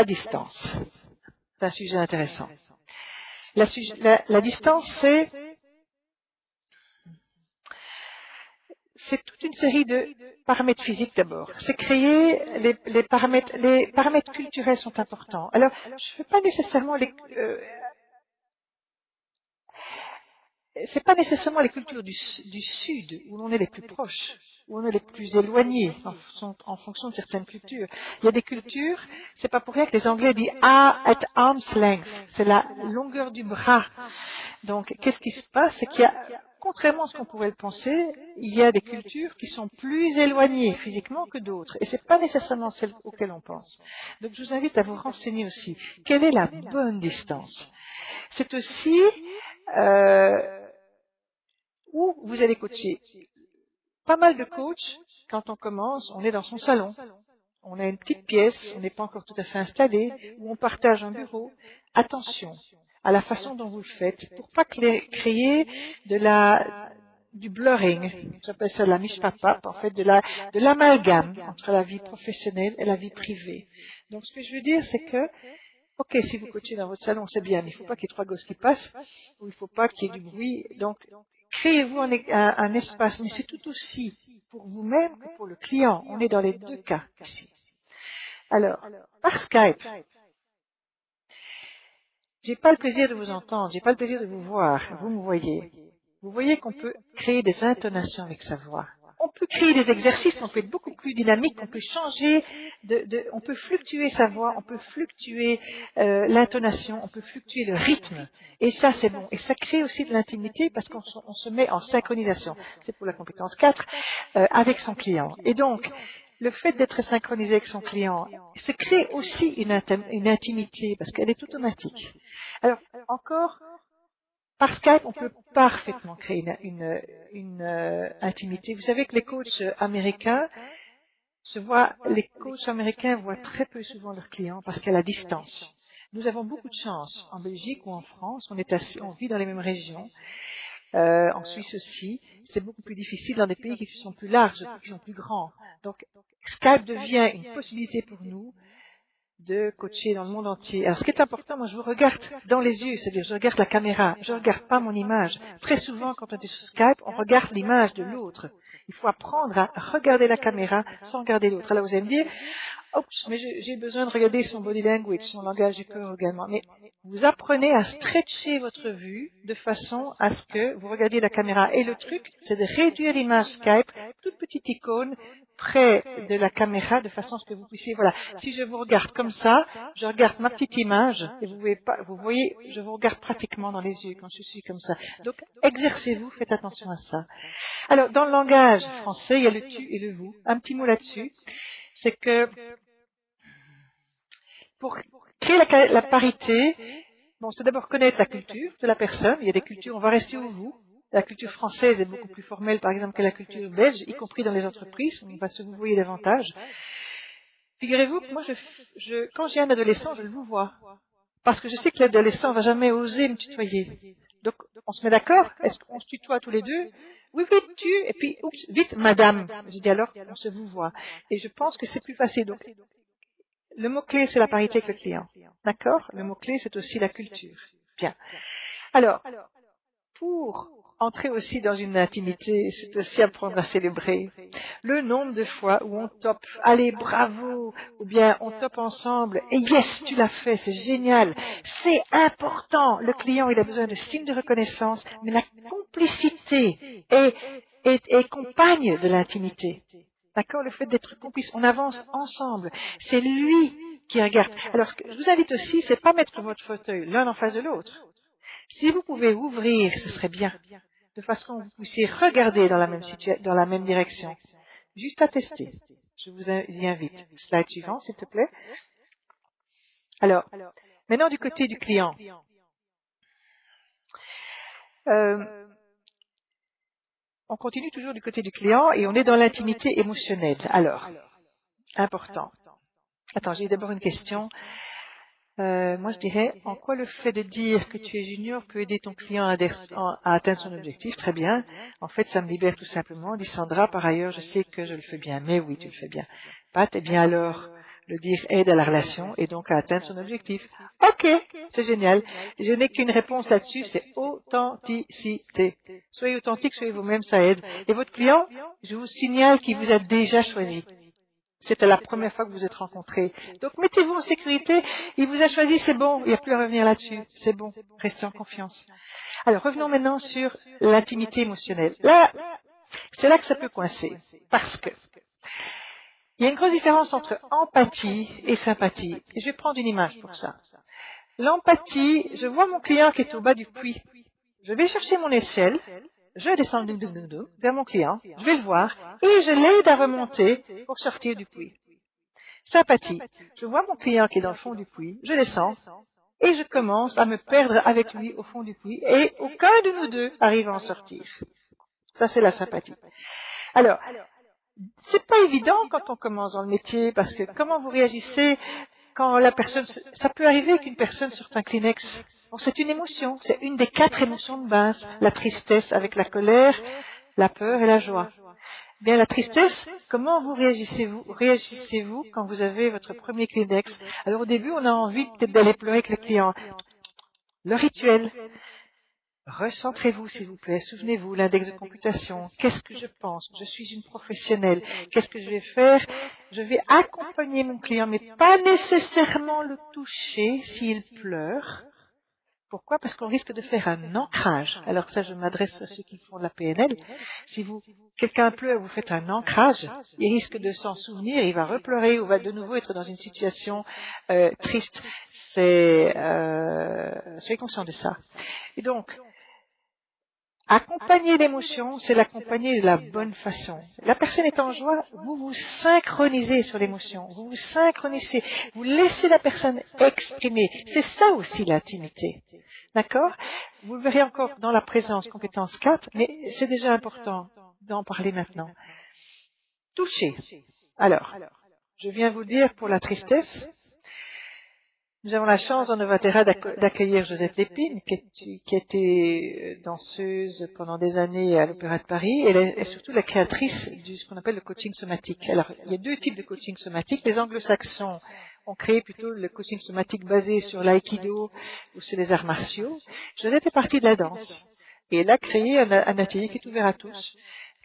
distance. C'est un sujet intéressant. La distance, c'est toute une série de paramètres physiques d'abord. C'est créer les paramètres culturels sont importants. Alors, je ne fais pas nécessairement c'est pas nécessairement les cultures du Sud où l'on est les plus proches, où on est les plus éloignés en fonction de certaines cultures. Il y a des cultures, c'est pas pour rien que les Anglais disent at arm's length, c'est la longueur du bras. Donc, qu'est-ce qui se passe? C'est qu'il y a, contrairement à ce qu'on pourrait le penser, il y a des cultures qui sont plus éloignées physiquement que d'autres. Et c'est pas nécessairement celles auxquelles on pense. Donc, je vous invite à vous renseigner aussi. Quelle est la bonne distance? C'est aussi où vous allez coacher. Pas mal de coachs, quand on commence, on est dans son salon. On a une petite pièce, on n'est pas encore tout à fait installé, où on partage un bureau. Attention à la façon dont vous le faites, pour pas créer du blurring, j'appelle ça la mishpapap, en fait, de l'amalgame entre la vie professionnelle et la vie privée. Donc, ce que je veux dire, c'est que, ok, si vous coachez dans votre salon, c'est bien, mais il ne faut pas qu'il y ait 3 gosses qui passent, ou il ne faut pas qu'il y ait du bruit. Donc, créez-vous un espace, mais c'est tout aussi pour vous-même que pour le client. On est dans les deux cas ici. Alors, par Skype, j'ai pas le plaisir de vous entendre, j'ai pas le plaisir de vous voir, vous me voyez. Vous voyez qu'on peut créer des intonations avec sa voix. On peut créer des exercices, on peut être beaucoup plus dynamique, on peut changer, on peut fluctuer sa voix, on peut fluctuer l'intonation, on peut fluctuer le rythme. Et ça, c'est bon. Et ça crée aussi de l'intimité parce qu'on se met en synchronisation. C'est pour la compétence 4, avec son client. Et donc, le fait d'être synchronisé avec son client, se crée aussi une intimité parce qu'elle est automatique. Alors, encore, par Skype, on peut parfaitement créer une intimité. Vous savez que les coachs américains les coachs américains voient très peu souvent leurs clients parce qu'à la distance. Nous avons beaucoup de chance en Belgique ou en France, on vit dans les mêmes régions. En Suisse aussi, c'est beaucoup plus difficile dans des pays qui sont plus larges, qui sont plus grands. Donc, Skype devient une possibilité pour nous de coacher dans le monde entier. Alors, ce qui est important, moi, je vous regarde dans les yeux, c'est-à-dire je regarde la caméra, je ne regarde pas mon image. Très souvent, quand on est sur Skype, on regarde l'image de l'autre. Il faut apprendre à regarder la caméra sans regarder l'autre. Alors, vous allez me dire, oups, mais j'ai besoin de regarder son body language, son langage du corps également. Mais vous apprenez à stretcher votre vue de façon à ce que vous regardiez la caméra. Et le truc, c'est de réduire l'image Skype, toute petite icône, près de la caméra, de façon à ce que vous puissiez, voilà. Si je vous regarde comme ça, je regarde ma petite image, et vous voyez, je vous regarde pratiquement dans les yeux quand je suis comme ça. Donc, exercez-vous, faites attention à ça. Alors, dans le langage français, il y a le tu et le vous. Un petit mot là-dessus, c'est que pour créer la parité, bon, c'est d'abord connaître la culture de la personne. Il y a des cultures, on va rester au vous. La culture française est beaucoup plus formelle, par exemple, que la culture belge, y compris dans les entreprises. On va se vous voyez davantage. Figurez-vous que moi, quand j'ai un adolescent, je le vous vois. Parce que je sais que l'adolescent ne va jamais oser me tutoyer. Donc, on se met d'accord? Est-ce qu'on se tutoie tous les deux? Oui, vite, tu, et puis, oups, vite, madame. Je dis alors, on se vous voit. Et je pense que c'est plus facile. Donc, le mot-clé, c'est la parité avec le client. D'accord? Le mot-clé, c'est aussi la culture. Bien. Alors, pour entrer aussi dans une intimité, c'est aussi apprendre à célébrer. Le nombre de fois où on top, allez, bravo, ou bien on top ensemble, et yes, tu l'as fait, c'est génial, c'est important. Le client, il a besoin de signes de reconnaissance, mais la complicité est compagne de l'intimité. D'accord? Le fait d'être complice, on avance ensemble. C'est lui qui regarde. Alors, ce que je vous invite aussi, c'est pas mettre votre fauteuil l'un en face de l'autre. Si vous pouvez ouvrir, ce serait bien. De façon que vous puissiez regarder dans la même direction. Juste à tester. Je vous y invite. Slide suivant, s'il te plaît. Alors, maintenant du côté du client. On continue toujours du côté du client et on est dans l'intimité émotionnelle. Alors, important. Attends, j'ai d'abord une question. Moi, je dirais, en quoi le fait de dire que tu es junior peut aider ton client à atteindre son objectif? Très bien. En fait, ça me libère tout simplement. Dit Sandra, par ailleurs, je sais que je le fais bien. Mais oui, tu le fais bien. Pat, eh bien alors, le dire aide à la relation et donc à atteindre son objectif. Ok, c'est génial. Je n'ai qu'une réponse là-dessus, c'est authenticité. Soyez authentique, soyez vous-même, ça aide. Et votre client, je vous signale qu'il vous a déjà choisi. C'était la première fois que vous vous êtes rencontrés. Donc mettez-vous en sécurité, il vous a choisi, c'est bon, il n'y a plus à revenir là-dessus, c'est bon, restez en confiance. Alors revenons maintenant sur l'intimité émotionnelle. Là, c'est là que ça peut coincer, parce que il y a une grosse différence entre empathie et sympathie. Et je vais prendre une image pour ça. L'empathie, je vois mon client qui est au bas du puits. Je vais chercher mon échelle, je vais descendre vers mon client, je vais le voir, et je l'aide à remonter pour sortir du puits. Sympathie, je vois mon client qui est dans le fond du puits, je descends, et je commence à me perdre avec lui au fond du puits, et aucun de nous deux arrive à en sortir. Ça, c'est la sympathie. Alors, c'est pas évident quand on commence dans le métier, parce que comment vous réagissez quand la personne, ça peut arriver qu'une personne sorte un Kleenex. Bon, c'est une émotion, c'est une des 4 émotions de base, la tristesse avec la colère, la peur et la joie. Bien, la tristesse, comment vous réagissez-vous quand vous avez votre premier Kleenex? Alors au début, on a envie peut-être d'aller pleurer avec le client. Le rituel. Recentrez-vous, s'il vous plaît. Souvenez-vous, l'index de computation. Qu'est-ce que je pense? Je suis une professionnelle. Qu'est-ce que je vais faire? Je vais accompagner mon client, mais pas nécessairement le toucher s'il pleure. Pourquoi? Parce qu'on risque de faire un ancrage. Alors ça, je m'adresse à ceux qui font de la PNL. Si quelqu'un pleure, vous faites un ancrage, il risque de s'en souvenir, il va repleurer ou va de nouveau être dans une situation triste. Soyez conscient de ça. Et donc, accompagner l'émotion, c'est l'accompagner de la bonne façon. La personne est en joie, vous vous synchronisez sur l'émotion, vous vous synchronisez, vous laissez la personne exprimer. C'est ça aussi l'intimité. D'accord? Vous le verrez encore dans la présence, compétence 4, mais c'est déjà important d'en parler maintenant. Toucher. Alors, je viens vous dire pour la tristesse, nous avons la chance dans Novatera d'accueillir Josette Lépine, qui a été danseuse pendant des années à l'Opéra de Paris. Elle est surtout la créatrice de ce qu'on appelle le coaching somatique. Alors, il y a 2 types de coaching somatique. Les anglo-saxons ont créé plutôt le coaching somatique basé sur l'aïkido ou sur les arts martiaux. Josette est partie de la danse et elle a créé un atelier qui est ouvert à tous.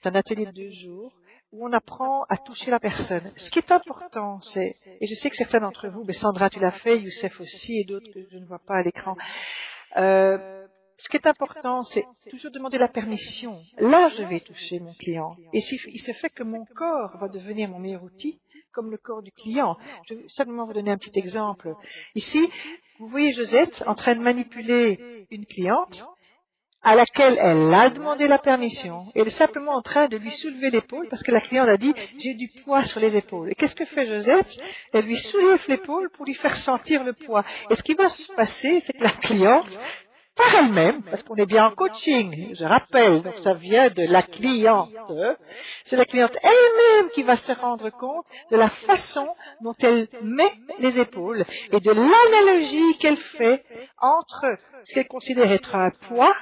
C'est un atelier de 2 jours où on apprend à toucher la personne. Ce qui est important, c'est, et je sais que certains d'entre vous, mais Sandra, tu l'as fait, Youssef aussi, et d'autres que je ne vois pas à l'écran, ce qui est important, c'est toujours demander la permission. Là, je vais toucher mon client. Et il se fait que mon corps va devenir mon meilleur outil, comme le corps du client. Je vais simplement vous donner un petit exemple. Ici, vous voyez Josette en train de manipuler une cliente, à laquelle elle a demandé la permission. Elle est simplement en train de lui soulever l'épaule parce que la cliente a dit « j'ai du poids sur les épaules ». Et qu'est-ce que fait Josette? Elle lui soulève l'épaule pour lui faire sentir le poids. Et ce qui va se passer, c'est que la cliente, par elle-même, parce qu'on est bien en coaching, je rappelle, donc ça vient de la cliente, c'est la cliente elle-même qui va se rendre compte de la façon dont elle met les épaules et de l'analogie qu'elle fait entre ce qu'elle considère être un poids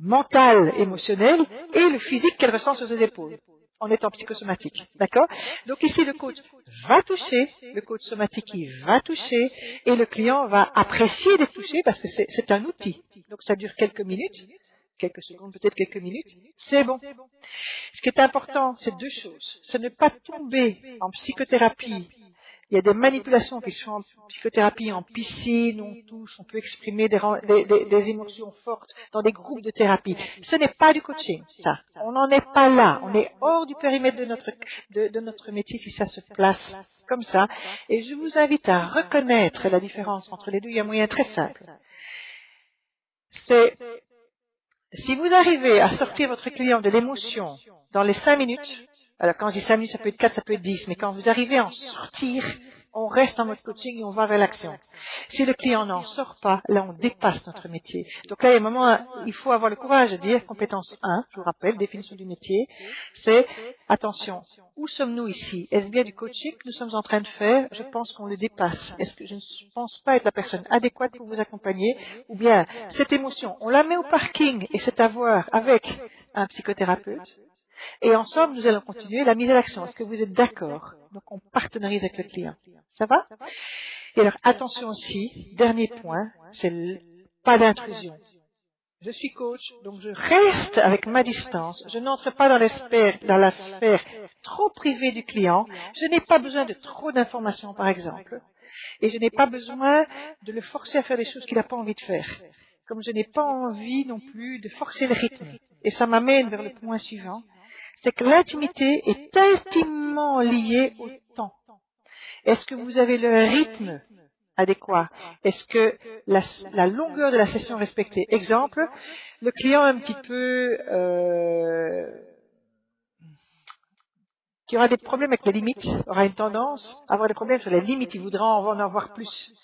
mental, émotionnel, et le physique qu'elle ressent sur ses épaules, en étant psychosomatique. D'accord? Donc ici, le coach va toucher, le coach somatique, il va toucher, et le client va apprécier d'être touché parce que c'est un outil. Donc ça dure quelques minutes, quelques secondes, peut-être quelques minutes, c'est bon. Ce qui est important, c'est 2 choses. C'est ne pas tomber en psychothérapie. Il y a des manipulations qui sont en psychothérapie, en piscine, on touche, on peut exprimer des émotions fortes dans des groupes de thérapie. Ce n'est pas du coaching, ça. On n'en est pas là. On est hors du périmètre de notre métier si ça se place comme ça. Et je vous invite à reconnaître la différence entre les deux. Il y a un moyen très simple. C'est, si vous arrivez à sortir votre client de l'émotion dans les 5 minutes, alors quand je dis 5 minutes, ça peut être 4, ça peut être 10, mais quand vous arrivez à en sortir, on reste en mode coaching et on va vers l'action. Si le client n'en sort pas, là on dépasse notre métier. Donc là, il y a un moment, il faut avoir le courage de dire, compétence 1, je vous rappelle, définition du métier, c'est, attention, où sommes-nous ici? Est-ce bien du coaching que nous sommes en train de faire? Je pense qu'on le dépasse. Est-ce que je ne pense pas être la personne adéquate pour vous accompagner? Ou bien, cette émotion, on la met au parking et c'est à voir avec un psychothérapeute. Et ensemble, nous allons continuer la mise à l'action. Est-ce que vous êtes d'accord? Donc, on partenarise avec le client. Ça va? Et alors, attention aussi, dernier point, c'est pas d'intrusion. Je suis coach, donc je reste avec ma distance. Je n'entre pas dans la sphère trop privée du client. Je n'ai pas besoin de trop d'informations, par exemple. Et je n'ai pas besoin de le forcer à faire des choses qu'il n'a pas envie de faire. Comme je n'ai pas envie non plus de forcer le rythme. Et ça m'amène vers le point suivant. C'est que l'intimité est intimement liée au temps. Est-ce que vous avez le rythme adéquat? Est-ce que la longueur de la session est respectée? Exemple, le client un petit peu qui aura des problèmes avec les limites aura une tendance à avoir des problèmes sur les limites, il voudra en avoir plus.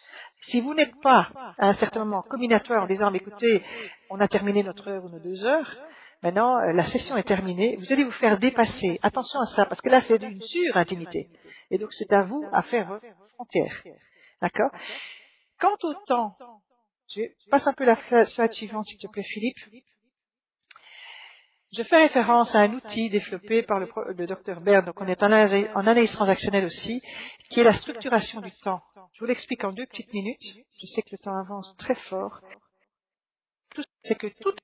Si vous n'êtes pas à un certain moment combinatoire en disant écoutez, on a terminé notre heure ou nos 2 heures, maintenant la session est terminée, vous allez vous faire dépasser. Attention à ça, parce que là c'est une sur-intimité. Et donc c'est à vous à faire vos frontières. D'accord? Quant au temps, je passe un peu la slide suivante, s'il te plaît, Philippe. Je fais référence à un outil développé par le Dr Baird, donc on est en analyse transactionnelle aussi, qui est la structuration du temps. Je vous l'explique en 2 petites minutes. Je sais que le temps avance très fort. C'est que tout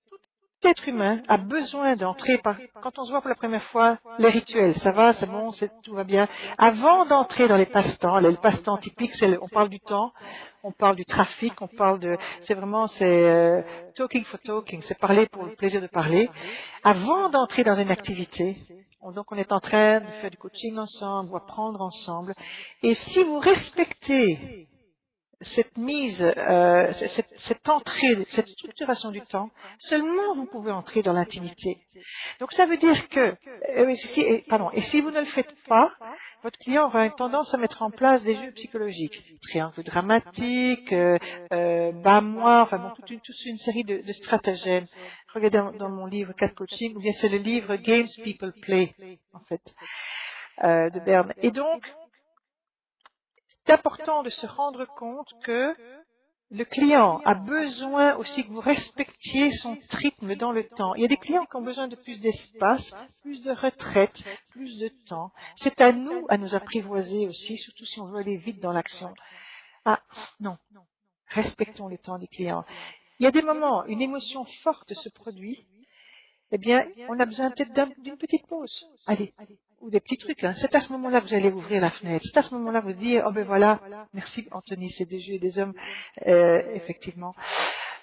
être humain a besoin d'entrer quand on se voit pour la première fois, les rituels, ça va, c'est bon, tout va bien. Avant d'entrer dans les passe-temps, le passe-temps typique, on parle du temps, on parle du trafic, c'est talking for talking, c'est parler pour le plaisir de parler. Avant d'entrer dans une activité, donc on est en train de faire du coaching ensemble, ou apprendre ensemble, et si vous respectez cette entrée, cette structuration du temps, seulement vous pouvez entrer dans l'intimité. Donc ça veut dire que, et si vous ne le faites pas, votre client aura une tendance à mettre en place des jeux psychologiques, triangle dramatique, bas-moi, enfin bon, toute une série de stratagèmes. Regardez dans mon livre 4 coaching, ou bien c'est le livre Games People Play, en fait, de Berne. Et donc, c'est important de se rendre compte que le client a besoin aussi que vous respectiez son rythme dans le temps. Il y a des clients qui ont besoin de plus d'espace, plus de retraite, plus de temps. C'est à nous apprivoiser aussi, surtout si on veut aller vite dans l'action. Ah, non. Respectons le temps du client. Il y a des moments, une émotion forte se produit, eh bien, on a besoin peut-être d'une petite pause. Allez. Ou des petits trucs. Hein. C'est à ce moment-là que vous allez ouvrir la fenêtre. C'est à ce moment-là que vous dites, oh ben voilà, merci Anthony, c'est des jeux et des hommes, effectivement.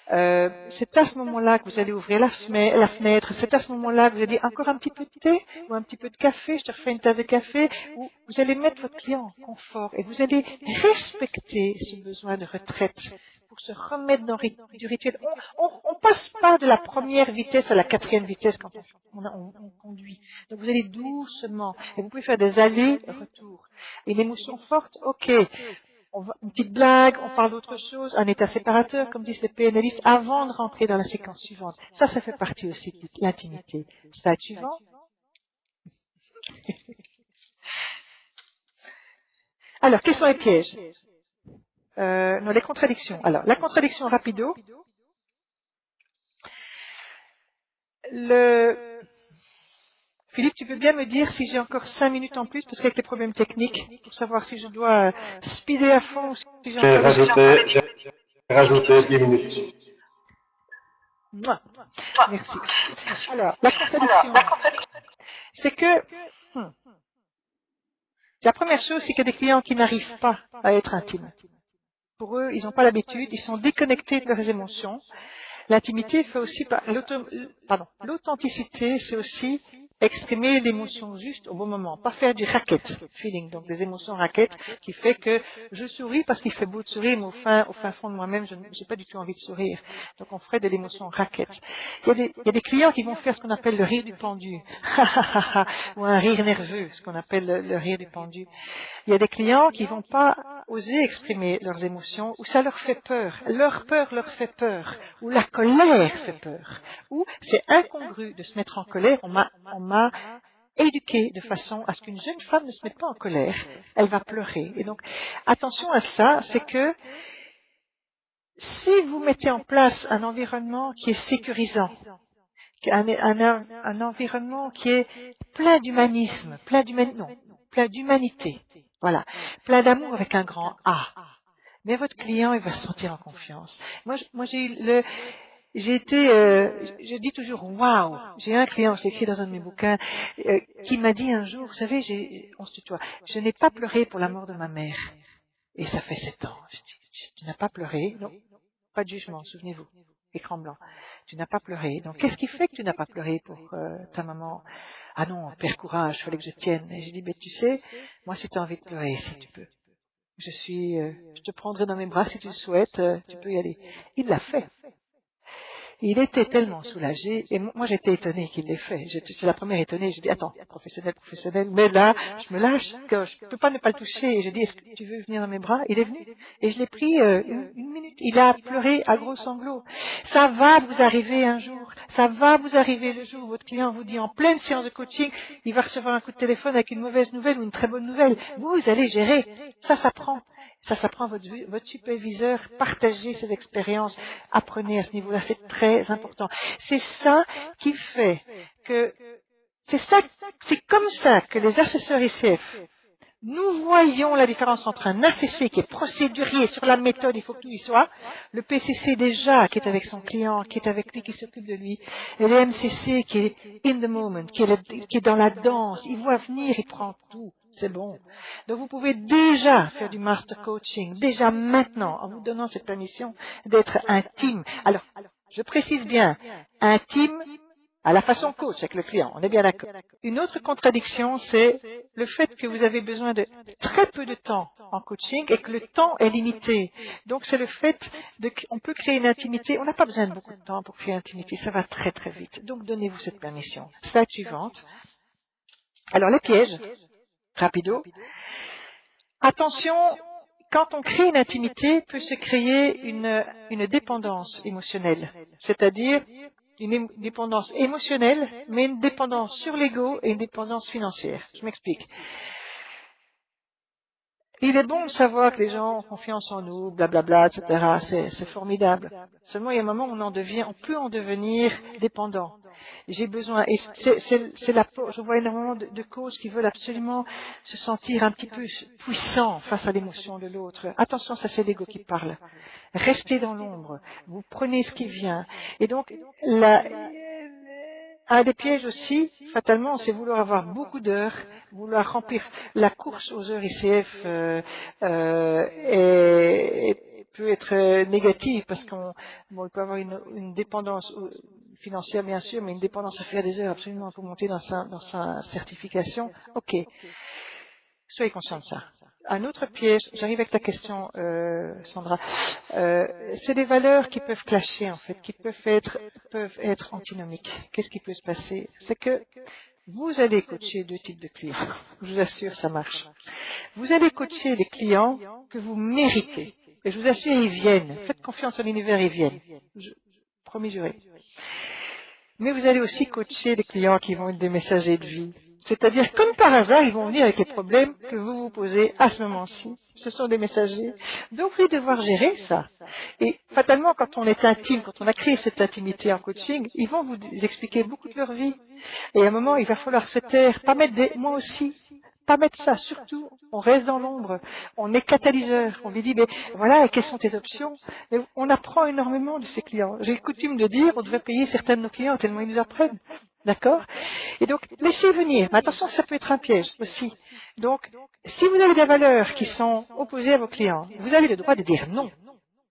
C'est à ce moment-là que vous allez ouvrir la fenêtre. C'est à ce moment-là que vous allez dire, encore un petit peu de thé ou un petit peu de café, je te refais une tasse de café. Ou vous allez mettre votre client en confort et vous allez respecter ce besoin de retraite pour se remettre dans du rituel. On passe pas de la première vitesse à la 4e vitesse quand on conduit. Donc vous allez doucement et vous pouvez faire des allers-retours. Une émotion forte, ok. Une petite blague, on parle d'autre chose, un état séparateur, comme disent les PNListes, avant de rentrer dans la séquence suivante. Ça fait partie aussi de l'intimité. Slide suivant. Alors, quels sont les pièges? Non, les contradictions. Alors, la contradiction rapido. Philippe, tu peux bien me dire si j'ai encore 5 minutes en plus, parce qu'avec les problèmes techniques, pour savoir si je dois speeder à fond ou si j'ai rajouté 10 minutes. Merci. Alors, la contradiction, c'est que la première chose, c'est qu'il y a des clients qui n'arrivent pas à être intimes. Pour eux, ils n'ont pas l'habitude, ils sont déconnectés de leurs émotions. L'intimité fait aussi, l'authenticité, c'est aussi exprimer l'émotion juste au bon moment, pas faire du racket feeling, donc des émotions racket qui fait que je souris parce qu'il fait beau de sourire, mais au fin fond de moi-même, je n'ai pas du tout envie de sourire. Donc on ferait de l'émotion racket. Il y a des clients qui vont faire ce qu'on appelle le rire du pendu, ou un rire nerveux, ce qu'on appelle le rire du pendu. Il y a des clients qui vont pas oser exprimer leurs émotions, ou ça leur fait peur. Leur peur leur fait peur, ou la colère fait peur, ou c'est incongru de se mettre en colère. On m'a éduqué de façon à ce qu'une jeune femme ne se mette pas en colère, elle va pleurer. Et donc, attention à ça, c'est que si vous mettez en place un environnement qui est sécurisant, un environnement qui est plein d'humanisme, plein d'humanité, voilà, plein d'amour avec un grand A, mais votre client, il va se sentir en confiance. Moi j'ai eu je dis toujours waouh. J'ai un client, je l'ai écrit dans un de mes bouquins, qui m'a dit un jour, vous savez, on se tutoie, je n'ai pas pleuré pour la mort de ma mère. Et ça fait 7 ans. Je dis, tu n'as pas pleuré? Non, pas de jugement, souvenez-vous. Écran blanc. Tu n'as pas pleuré. Donc, qu'est-ce qui fait que tu n'as pas pleuré pour ta maman? Ah non, père courage, fallait que je tienne. Et j'ai dit, tu sais, moi, si tu as envie de pleurer, si tu peux. Je te prendrai dans mes bras si tu le souhaites, tu peux y aller. Il l'a fait. Il était tellement soulagé, et moi j'étais étonnée qu'il l'ait fait. J'étais la première étonnée, je dis attends, professionnel, mais là, je me lâche, que je ne peux pas ne pas le toucher, et je dis est-ce que tu veux venir dans mes bras? Il est venu, et je l'ai pris une minute, il a pleuré à gros sanglots. Ça va vous arriver un jour, ça va vous arriver le jour où votre client vous dit en pleine séance de coaching, il va recevoir un coup de téléphone avec une mauvaise nouvelle ou une très bonne nouvelle. Vous allez gérer, ça s'apprend. Ça s'apprend votre superviseur, partagez ces expériences, apprenez à ce niveau-là, c'est très important. C'est ça qui fait que, c'est comme ça que les assesseurs ICF, nous voyons la différence entre un ACC qui est procédurier sur la méthode, il faut que tout y soit, le PCC déjà qui est avec son client, qui est avec lui, qui s'occupe de lui, et le MCC qui est in the moment, qui est dans la danse, il voit venir, il prend tout. C'est bon. Donc vous pouvez déjà faire du master coaching, déjà maintenant, en vous donnant cette permission d'être intime. Alors, je précise bien, intime à la façon coach avec le client, on est bien d'accord. Une autre contradiction, c'est le fait que vous avez besoin de très peu de temps en coaching et que le temps est limité. Donc c'est le fait qu'on peut créer une intimité, on n'a pas besoin de beaucoup de temps pour créer une intimité, ça va très très vite. Donc donnez-vous cette permission. Slide suivante. Alors les pièges. Rapido. Attention, quand on crée une intimité, peut se créer une dépendance émotionnelle, c'est-à-dire une dépendance émotionnelle, mais une dépendance sur l'ego et une dépendance financière. Je m'explique. Il est bon de savoir que les gens ont confiance en nous, blablabla, etc. C'est formidable. Seulement, il y a un moment où on peut en devenir dépendant. J'ai besoin, et je vois énormément de coachs qui veulent absolument se sentir un petit peu puissants face à l'émotion de l'autre. Attention, ça c'est l'ego qui parle. Restez dans l'ombre. Vous prenez ce qui vient. Et donc, un des pièges aussi, fatalement, c'est vouloir avoir beaucoup d'heures, vouloir remplir la course aux heures ICF peut être négative parce qu'on peut avoir une dépendance financière bien sûr, mais une dépendance à faire des heures absolument pour monter dans sa certification. Ok, soyez conscient de ça. Un autre piège, j'arrive avec ta question, Sandra, c'est des valeurs qui peuvent clasher en fait, qui peuvent être antinomiques. Qu'est-ce qui peut se passer? C'est que vous allez coacher deux types de clients. Je vous assure, ça marche. Vous allez coacher les clients que vous méritez. Et je vous assure, ils viennent. Faites confiance à l'univers, ils viennent. Promis juré. Mais vous allez aussi coacher les clients qui vont être des messagers de vie. C'est-à-dire, comme par hasard, ils vont venir avec les problèmes que vous vous posez à ce moment-ci. Ce sont des messagers. Donc, vous allez devoir gérer ça. Et fatalement, quand on est intime, quand on a créé cette intimité en coaching, ils vont vous expliquer beaucoup de leur vie. Et à un moment, il va falloir se taire, pas mettre moi aussi, pas mettre ça. Surtout, on reste dans l'ombre. On est catalyseur. On lui dit, mais voilà, quelles sont tes options? Et on apprend énormément de ces clients. J'ai coutume de dire, on devrait payer certains de nos clients tellement ils nous apprennent. D'accord? Et donc, laissez venir. Mais attention, ça peut être un piège aussi. Donc, si vous avez des valeurs qui sont opposées à vos clients, vous avez le droit de dire non.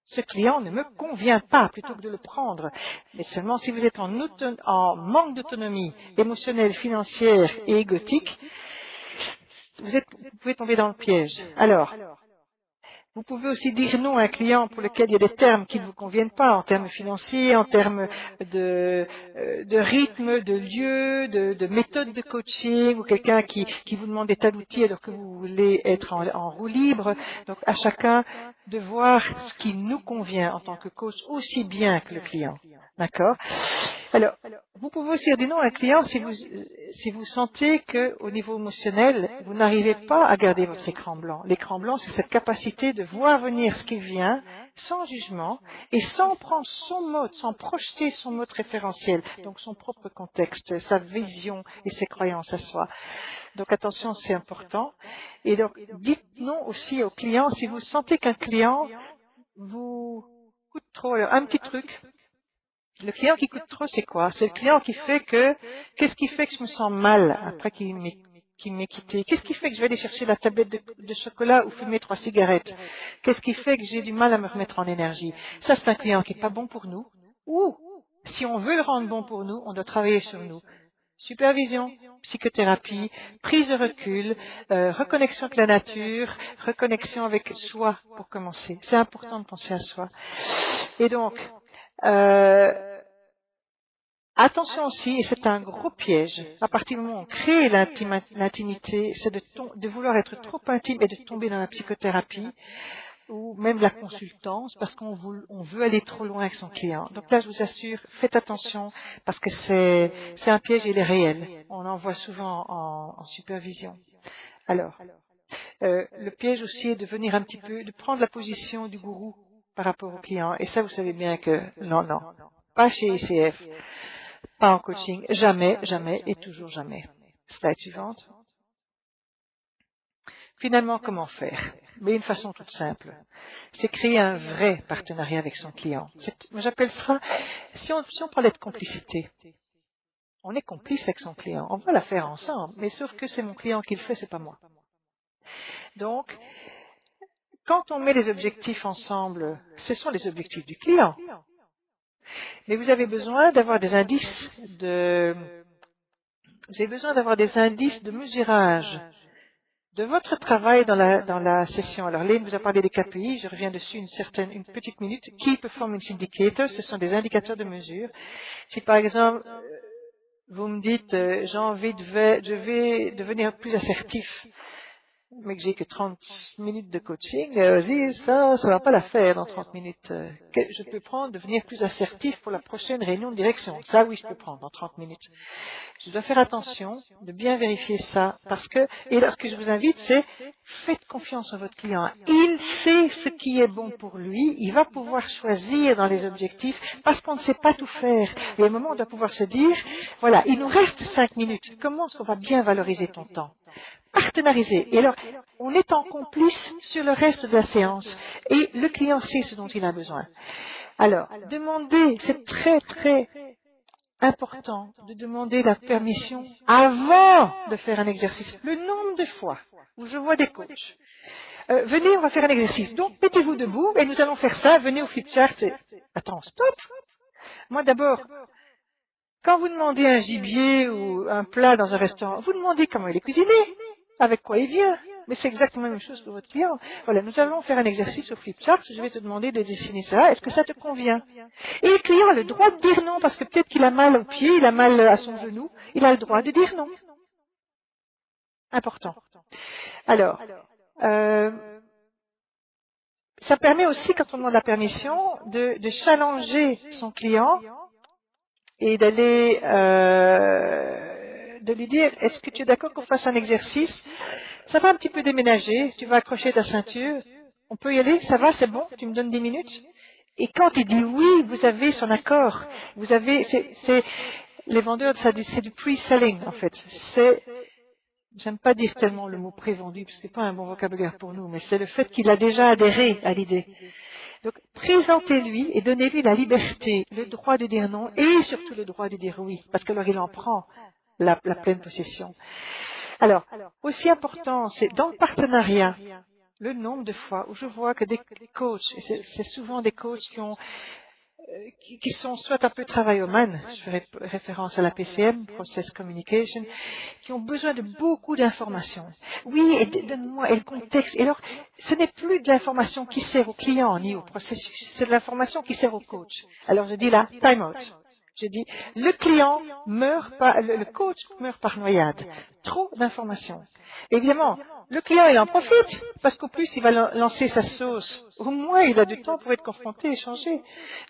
Ce client ne me convient pas plutôt que de le prendre. Mais seulement si vous êtes en manque d'autonomie émotionnelle, financière et égotique, vous pouvez tomber dans le piège. Alors, vous pouvez aussi dire non à un client pour lequel il y a des termes qui ne vous conviennent pas, en termes financiers, en termes de rythme, de lieu, de méthode de coaching, ou quelqu'un qui vous demande des tas d'outils alors que vous voulez être en roue libre. Donc, à chacun de voir ce qui nous convient en tant que coach aussi bien que le client. D'accord? Alors, vous pouvez aussi dire non à un client si vous sentez qu'au niveau émotionnel, vous n'arrivez pas à garder votre écran blanc. L'écran blanc, c'est cette capacité de voir venir ce qui vient, sans jugement, et sans prendre son mode, sans projeter son mode référentiel, donc son propre contexte, sa vision et ses croyances à soi. Donc attention, c'est important. Et donc, dites non aussi au client si vous sentez qu'un client vous coûte trop. Alors, un petit truc. Le client qui coûte trop, c'est quoi? C'est le client qui fait que, qu'est-ce qui fait que je me sens mal après qu'il m'ait quitté? Qu'est-ce qui fait que je vais aller chercher la tablette de chocolat ou fumer 3 cigarettes? Qu'est-ce qui fait que j'ai du mal à me remettre en énergie? Ça, c'est un client qui est pas bon pour nous. Ou, si on veut le rendre bon pour nous, on doit travailler sur nous. Supervision, psychothérapie, prise de recul, reconnexion avec la nature, reconnexion avec soi pour commencer. C'est important de penser à soi. Et donc, attention aussi, et c'est un gros piège, à partir du moment où on crée l'intimité, c'est de vouloir être trop intime et de tomber dans la psychothérapie ou même la consultance parce qu'on veut aller trop loin avec son client. Donc là, je vous assure, faites attention parce que c'est un piège et il est réel. On en voit souvent en supervision. Alors, le piège aussi est de venir un petit peu, de prendre la position du gourou par rapport au client. Et ça, vous savez bien que non, pas chez ICF, pas en coaching, jamais, jamais et toujours jamais. Slide suivante. Finalement, comment faire? Mais une façon toute simple. C'est créer un vrai partenariat avec son client. J'appelle ça, si on parlait de complicité, on est complice avec son client. On va la faire ensemble, mais sauf que c'est mon client qui le fait, c'est pas moi. Donc, quand on met les objectifs ensemble, ce sont les objectifs du client. Mais vous avez besoin d'avoir des indices de mesurage de votre travail dans la session. Alors, Lynn vous a parlé des KPI, je reviens dessus une petite minute. Key Performance Indicators, ce sont des indicateurs de mesure. Si par exemple, vous me dites, je vais devenir plus assertif, mais que j'ai que 30 minutes de coaching, ça va pas la faire dans 30 minutes. Je peux prendre, devenir plus assertif pour la prochaine réunion de direction. Ça, oui, je peux prendre dans 30 minutes. Je dois faire attention de bien vérifier ça parce que, et là, ce que je vous invite, c'est faites confiance en votre client. Il sait ce qui est bon pour lui. Il va pouvoir choisir dans les objectifs parce qu'on ne sait pas tout faire. Et à un moment, on doit pouvoir se dire, voilà, il nous reste 5 minutes. Comment est-ce qu'on va bien valoriser ton temps? Partenariser. Et alors, on est en complice sur le reste de la séance. Et le client sait ce dont il a besoin. Alors, demandez, c'est très, très important de demander la permission avant de faire un exercice. Le nombre de fois où je vois des coachs. Venez, on va faire un exercice. Donc, mettez-vous debout et nous allons faire ça. Venez au flipchart. Attends, stop. Moi, d'abord, quand vous demandez un gibier ou un plat dans un restaurant, vous demandez comment il est cuisiné, avec quoi il vient. Mais c'est exactement la même chose pour votre client. Voilà, nous allons faire un exercice au flipchart. Je vais te demander de dessiner ça. Est-ce que ça te convient? Et le client a le droit de dire non parce que peut-être qu'il a mal au pied, il a mal à son genou. Il a le droit de dire non. Important. Alors, ça permet aussi, quand on demande la permission, de challenger son client et d'aller de lui dire, est-ce que tu es d'accord qu'on fasse un exercice? Ça va un petit peu déménager, tu vas accrocher ta ceinture, on peut y aller, ça va, c'est bon, tu me donnes 10 minutes? Et quand il dit oui, vous avez son accord. Vous avez, les vendeurs, c'est du pre-selling, en fait. J'aime pas dire tellement le mot pré-vendu, parce que c'est pas un bon vocabulaire pour nous, mais c'est le fait qu'il a déjà adhéré à l'idée. Donc, présentez-lui et donnez-lui la liberté, le droit de dire non et surtout le droit de dire oui, parce que alors il en prend la pleine possession. Alors, aussi important, c'est dans le partenariat, le nombre de fois où je vois que des coachs, et c'est souvent des coachs qui sont soit un peu travailloman, je fais référence à la PCM, Process Communication, qui ont besoin de beaucoup d'informations. Oui, et donne-moi, et le contexte. Et alors, ce n'est plus de l'information qui sert au client ni au processus, c'est de l'information qui sert au coach. Alors je dis là, time out. Je dis, le client meurt par, le coach meurt par noyade. Trop d'informations. Évidemment, le client, il en profite, parce qu'au plus, il va lancer sa sauce. Au moins, il a du temps pour être confronté, échanger.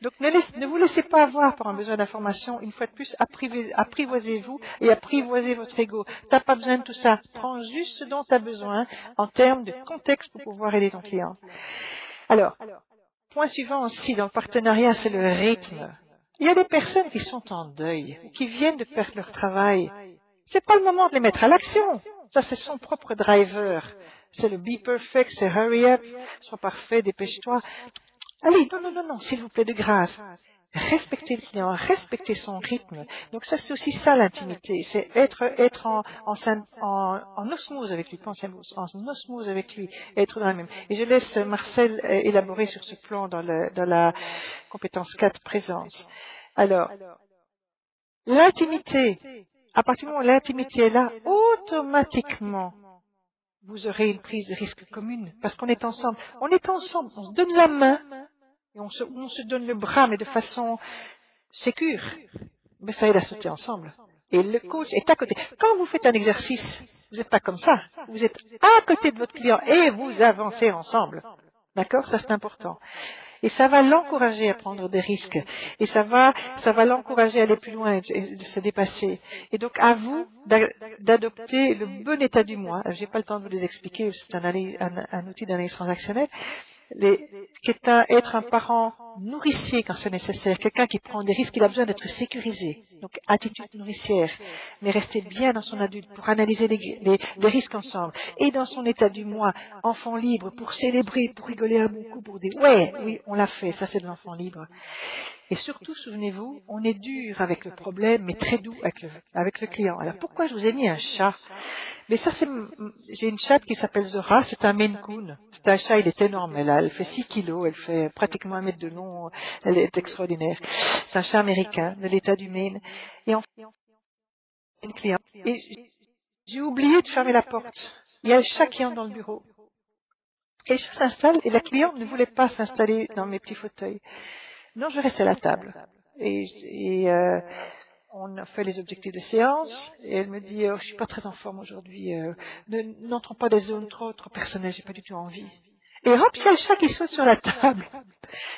Donc, ne vous laissez pas avoir par un besoin d'information. Une fois de plus, apprivoisez-vous et apprivoisez votre ego. T'as pas besoin de tout ça. Prends juste ce dont tu as besoin en termes de contexte pour pouvoir aider ton client. Alors, point suivant aussi dans le partenariat, c'est le rythme. Il y a des personnes qui sont en deuil, qui viennent de perdre leur travail. C'est pas le moment de les mettre à l'action. Ça, c'est son propre driver. C'est le be perfect, c'est hurry up, sois parfait, dépêche-toi. Allez, non, s'il vous plaît, de grâce. respecter le client, respecter son rythme. Donc ça, c'est aussi ça l'intimité, c'est être en osmose avec lui, pas en osmose avec lui, être dans la même. Et je laisse Marcel élaborer sur ce plan dans la compétence 4, présence. Alors, l'intimité, à partir du moment où l'intimité est là, automatiquement, vous aurez une prise de risque commune, parce qu'on est ensemble. On est ensemble, on se donne la main, et on se donne le bras, mais de façon sécure. Mais ça aide à sauter ensemble. Et le coach est à côté. Quand vous faites un exercice, vous n'êtes pas comme ça. Vous êtes à côté de votre client et vous avancez ensemble. D'accord? Ça, c'est important. Et ça va l'encourager à prendre des risques. Et ça va l'encourager à aller plus loin et de se dépasser. Et donc, à vous d'adopter le bon état du moi. Je n'ai pas le temps de vous les expliquer, c'est un outil d'analyse transactionnelle. Être un parent nourricier quand c'est nécessaire, quelqu'un qui prend des risques, il a besoin d'être sécurisé. Donc, attitude nourricière, mais rester bien dans son adulte pour analyser les risques ensemble. Et dans son état du moi, enfant libre, pour célébrer, pour rigoler un bon coup, pour dire, ouais, oui, on l'a fait, ça c'est de l'enfant libre. Et surtout, souvenez-vous, on est dur avec le problème, mais très doux avec le client. Alors, pourquoi je vous ai mis un chat? Mais ça, j'ai une chatte qui s'appelle Zora, c'est un Maine Coon. C'est un chat, il est énorme, elle fait 6 kilos, elle fait pratiquement 1 mètre de long, elle est extraordinaire. C'est un chat américain de l'État du Maine. Et en fait, une cliente. Et j'ai oublié de fermer la porte. Il y a un chat qui entre dans le bureau. Et le chat s'installe, et la cliente ne voulait pas s'installer dans mes petits fauteuils. Non, je restais à la table. Et on a fait les objectifs de séance, et elle me dit, oh, je suis pas très en forme aujourd'hui, n'entrons pas des zones trop personnelles, j'ai pas du tout envie. Et hop, il y a le chat qui saute sur la table.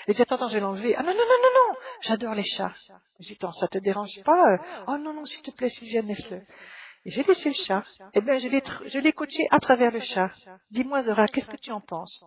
Et je dis, attends, je vais l'enlever. Ah non, j'adore les chats. Je dis, attends, ça te dérange pas? Oh non, s'il te plaît, Sylviane, laisse-le. Et j'ai laissé le chat. Eh bien, je l'ai coaché à travers le chat. Dis-moi, Zora, qu'est-ce que tu en penses?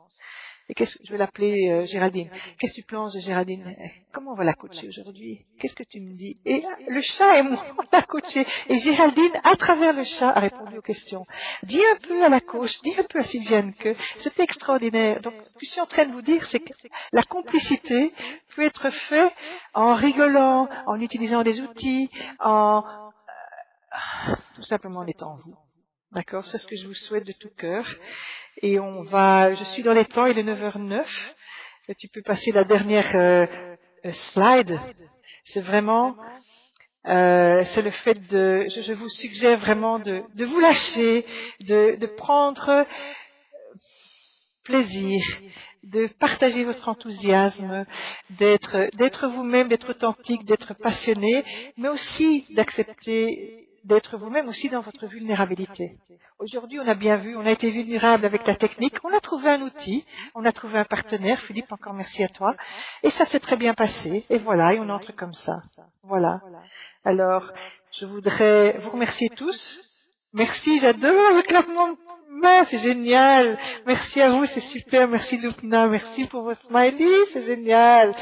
Et je vais l'appeler Géraldine. Qu'est-ce que tu penses de Géraldine? Comment on va la coacher aujourd'hui? Qu'est-ce que tu me dis? Et le chat et moi, on l'a coaché. Et Géraldine, à travers le chat, a répondu aux questions. Dis un peu à la coach, dis un peu à Sylviane que c'était extraordinaire. Donc, ce que je suis en train de vous dire, c'est que la complicité peut être faite en rigolant, en utilisant des outils, tout simplement en étant vous. D'accord? C'est ce que je vous souhaite de tout cœur. Et je suis dans les temps, il est 9h09. Et tu peux passer la dernière slide. C'est vraiment, c'est le fait je vous suggère vraiment de vous lâcher, de prendre plaisir, de partager votre enthousiasme, d'être vous-même, d'être authentique, d'être passionné, mais aussi d'accepter d'être vous-même aussi dans votre vulnérabilité. Aujourd'hui, on a bien vu, on a été vulnérable avec la technique, on a trouvé un outil, on a trouvé un partenaire. Philippe, encore merci à toi. Et ça s'est très bien passé. Et voilà, et on entre comme ça. Voilà. Alors, je voudrais vous remercier tous. Merci, j'adore le claquement de main, c'est génial. Merci à vous, c'est super. Merci Lupna, merci pour vos smileys, c'est génial.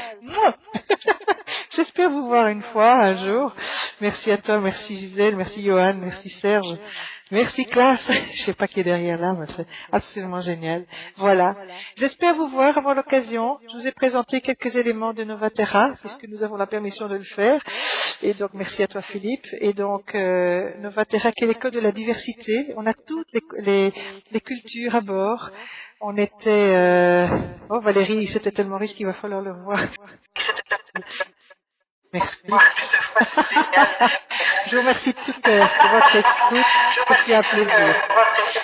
J'espère vous voir une fois, un jour. Merci à toi, merci Gisèle, merci Johan, merci Serge, merci Classe. Je sais pas qui est derrière là, mais c'est absolument génial. Voilà. J'espère vous voir avant l'occasion. Je vous ai présenté quelques éléments de Novatera, puisque nous avons la permission de le faire. Et donc, merci à toi Philippe. Et donc, Novatera, qui est l'école de la diversité. On a toutes les cultures à bord. On était... Oh Valérie, c'était tellement riche qu'il va falloir le voir. Merci. Je vous remercie de tout cœur pour votre écoute. C'est un plaisir.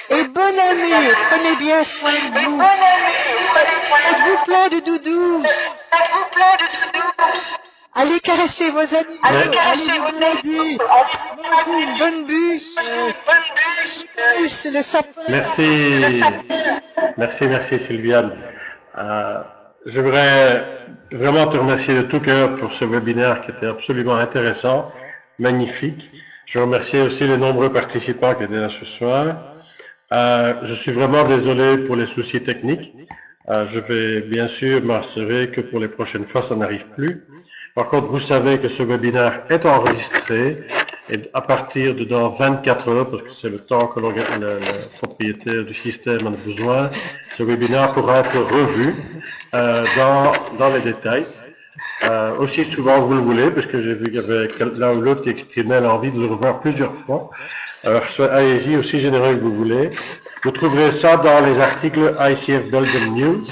Et bonne année. Prenez bien soin de vous. Faites-vous plein de doudous. Allez caresser vos amis. Allez vous mangez une bonne bûche. Le sapin. Merci Sylviane. J'aimerais vraiment te remercier de tout cœur pour ce webinaire qui était absolument intéressant, magnifique. Je remercie aussi les nombreux participants qui étaient là ce soir. Je suis vraiment désolé pour les soucis techniques. Je vais bien sûr m'assurer que pour les prochaines fois, ça n'arrive plus. Par contre, vous savez que ce webinaire est enregistré et à partir de dans 24 heures, parce que c'est le temps que le propriétaire du système en a besoin, ce webinaire pourra être revu dans les détails. aussi souvent que vous le voulez, parce que j'ai vu qu'il y avait l'un ou l'autre qui exprimait l'envie de le revoir plusieurs fois. Alors, allez-y, aussi généreux que vous voulez. Vous trouverez ça dans les articles ICF Belgium News,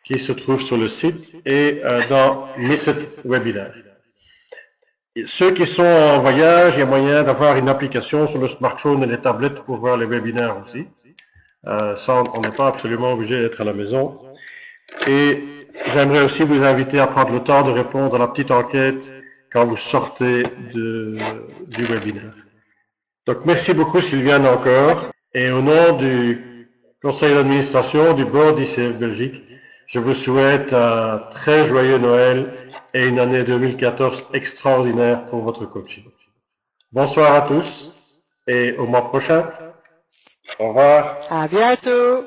qui se trouvent sur le site, et dans Miss It Webinaire. Et ceux qui sont en voyage, il y a moyen d'avoir une application sur le smartphone et les tablettes pour voir les webinaires aussi. Ça, on n'est pas absolument obligé d'être à la maison. Et j'aimerais aussi vous inviter à prendre le temps de répondre à la petite enquête quand vous sortez du webinaire. Donc, merci beaucoup Sylviane encore. Et au nom du conseil d'administration du board ICF Belgique, je vous souhaite un très joyeux Noël et une année 2014 extraordinaire pour votre coaching. Bonsoir à tous et au mois prochain. Au revoir. À bientôt.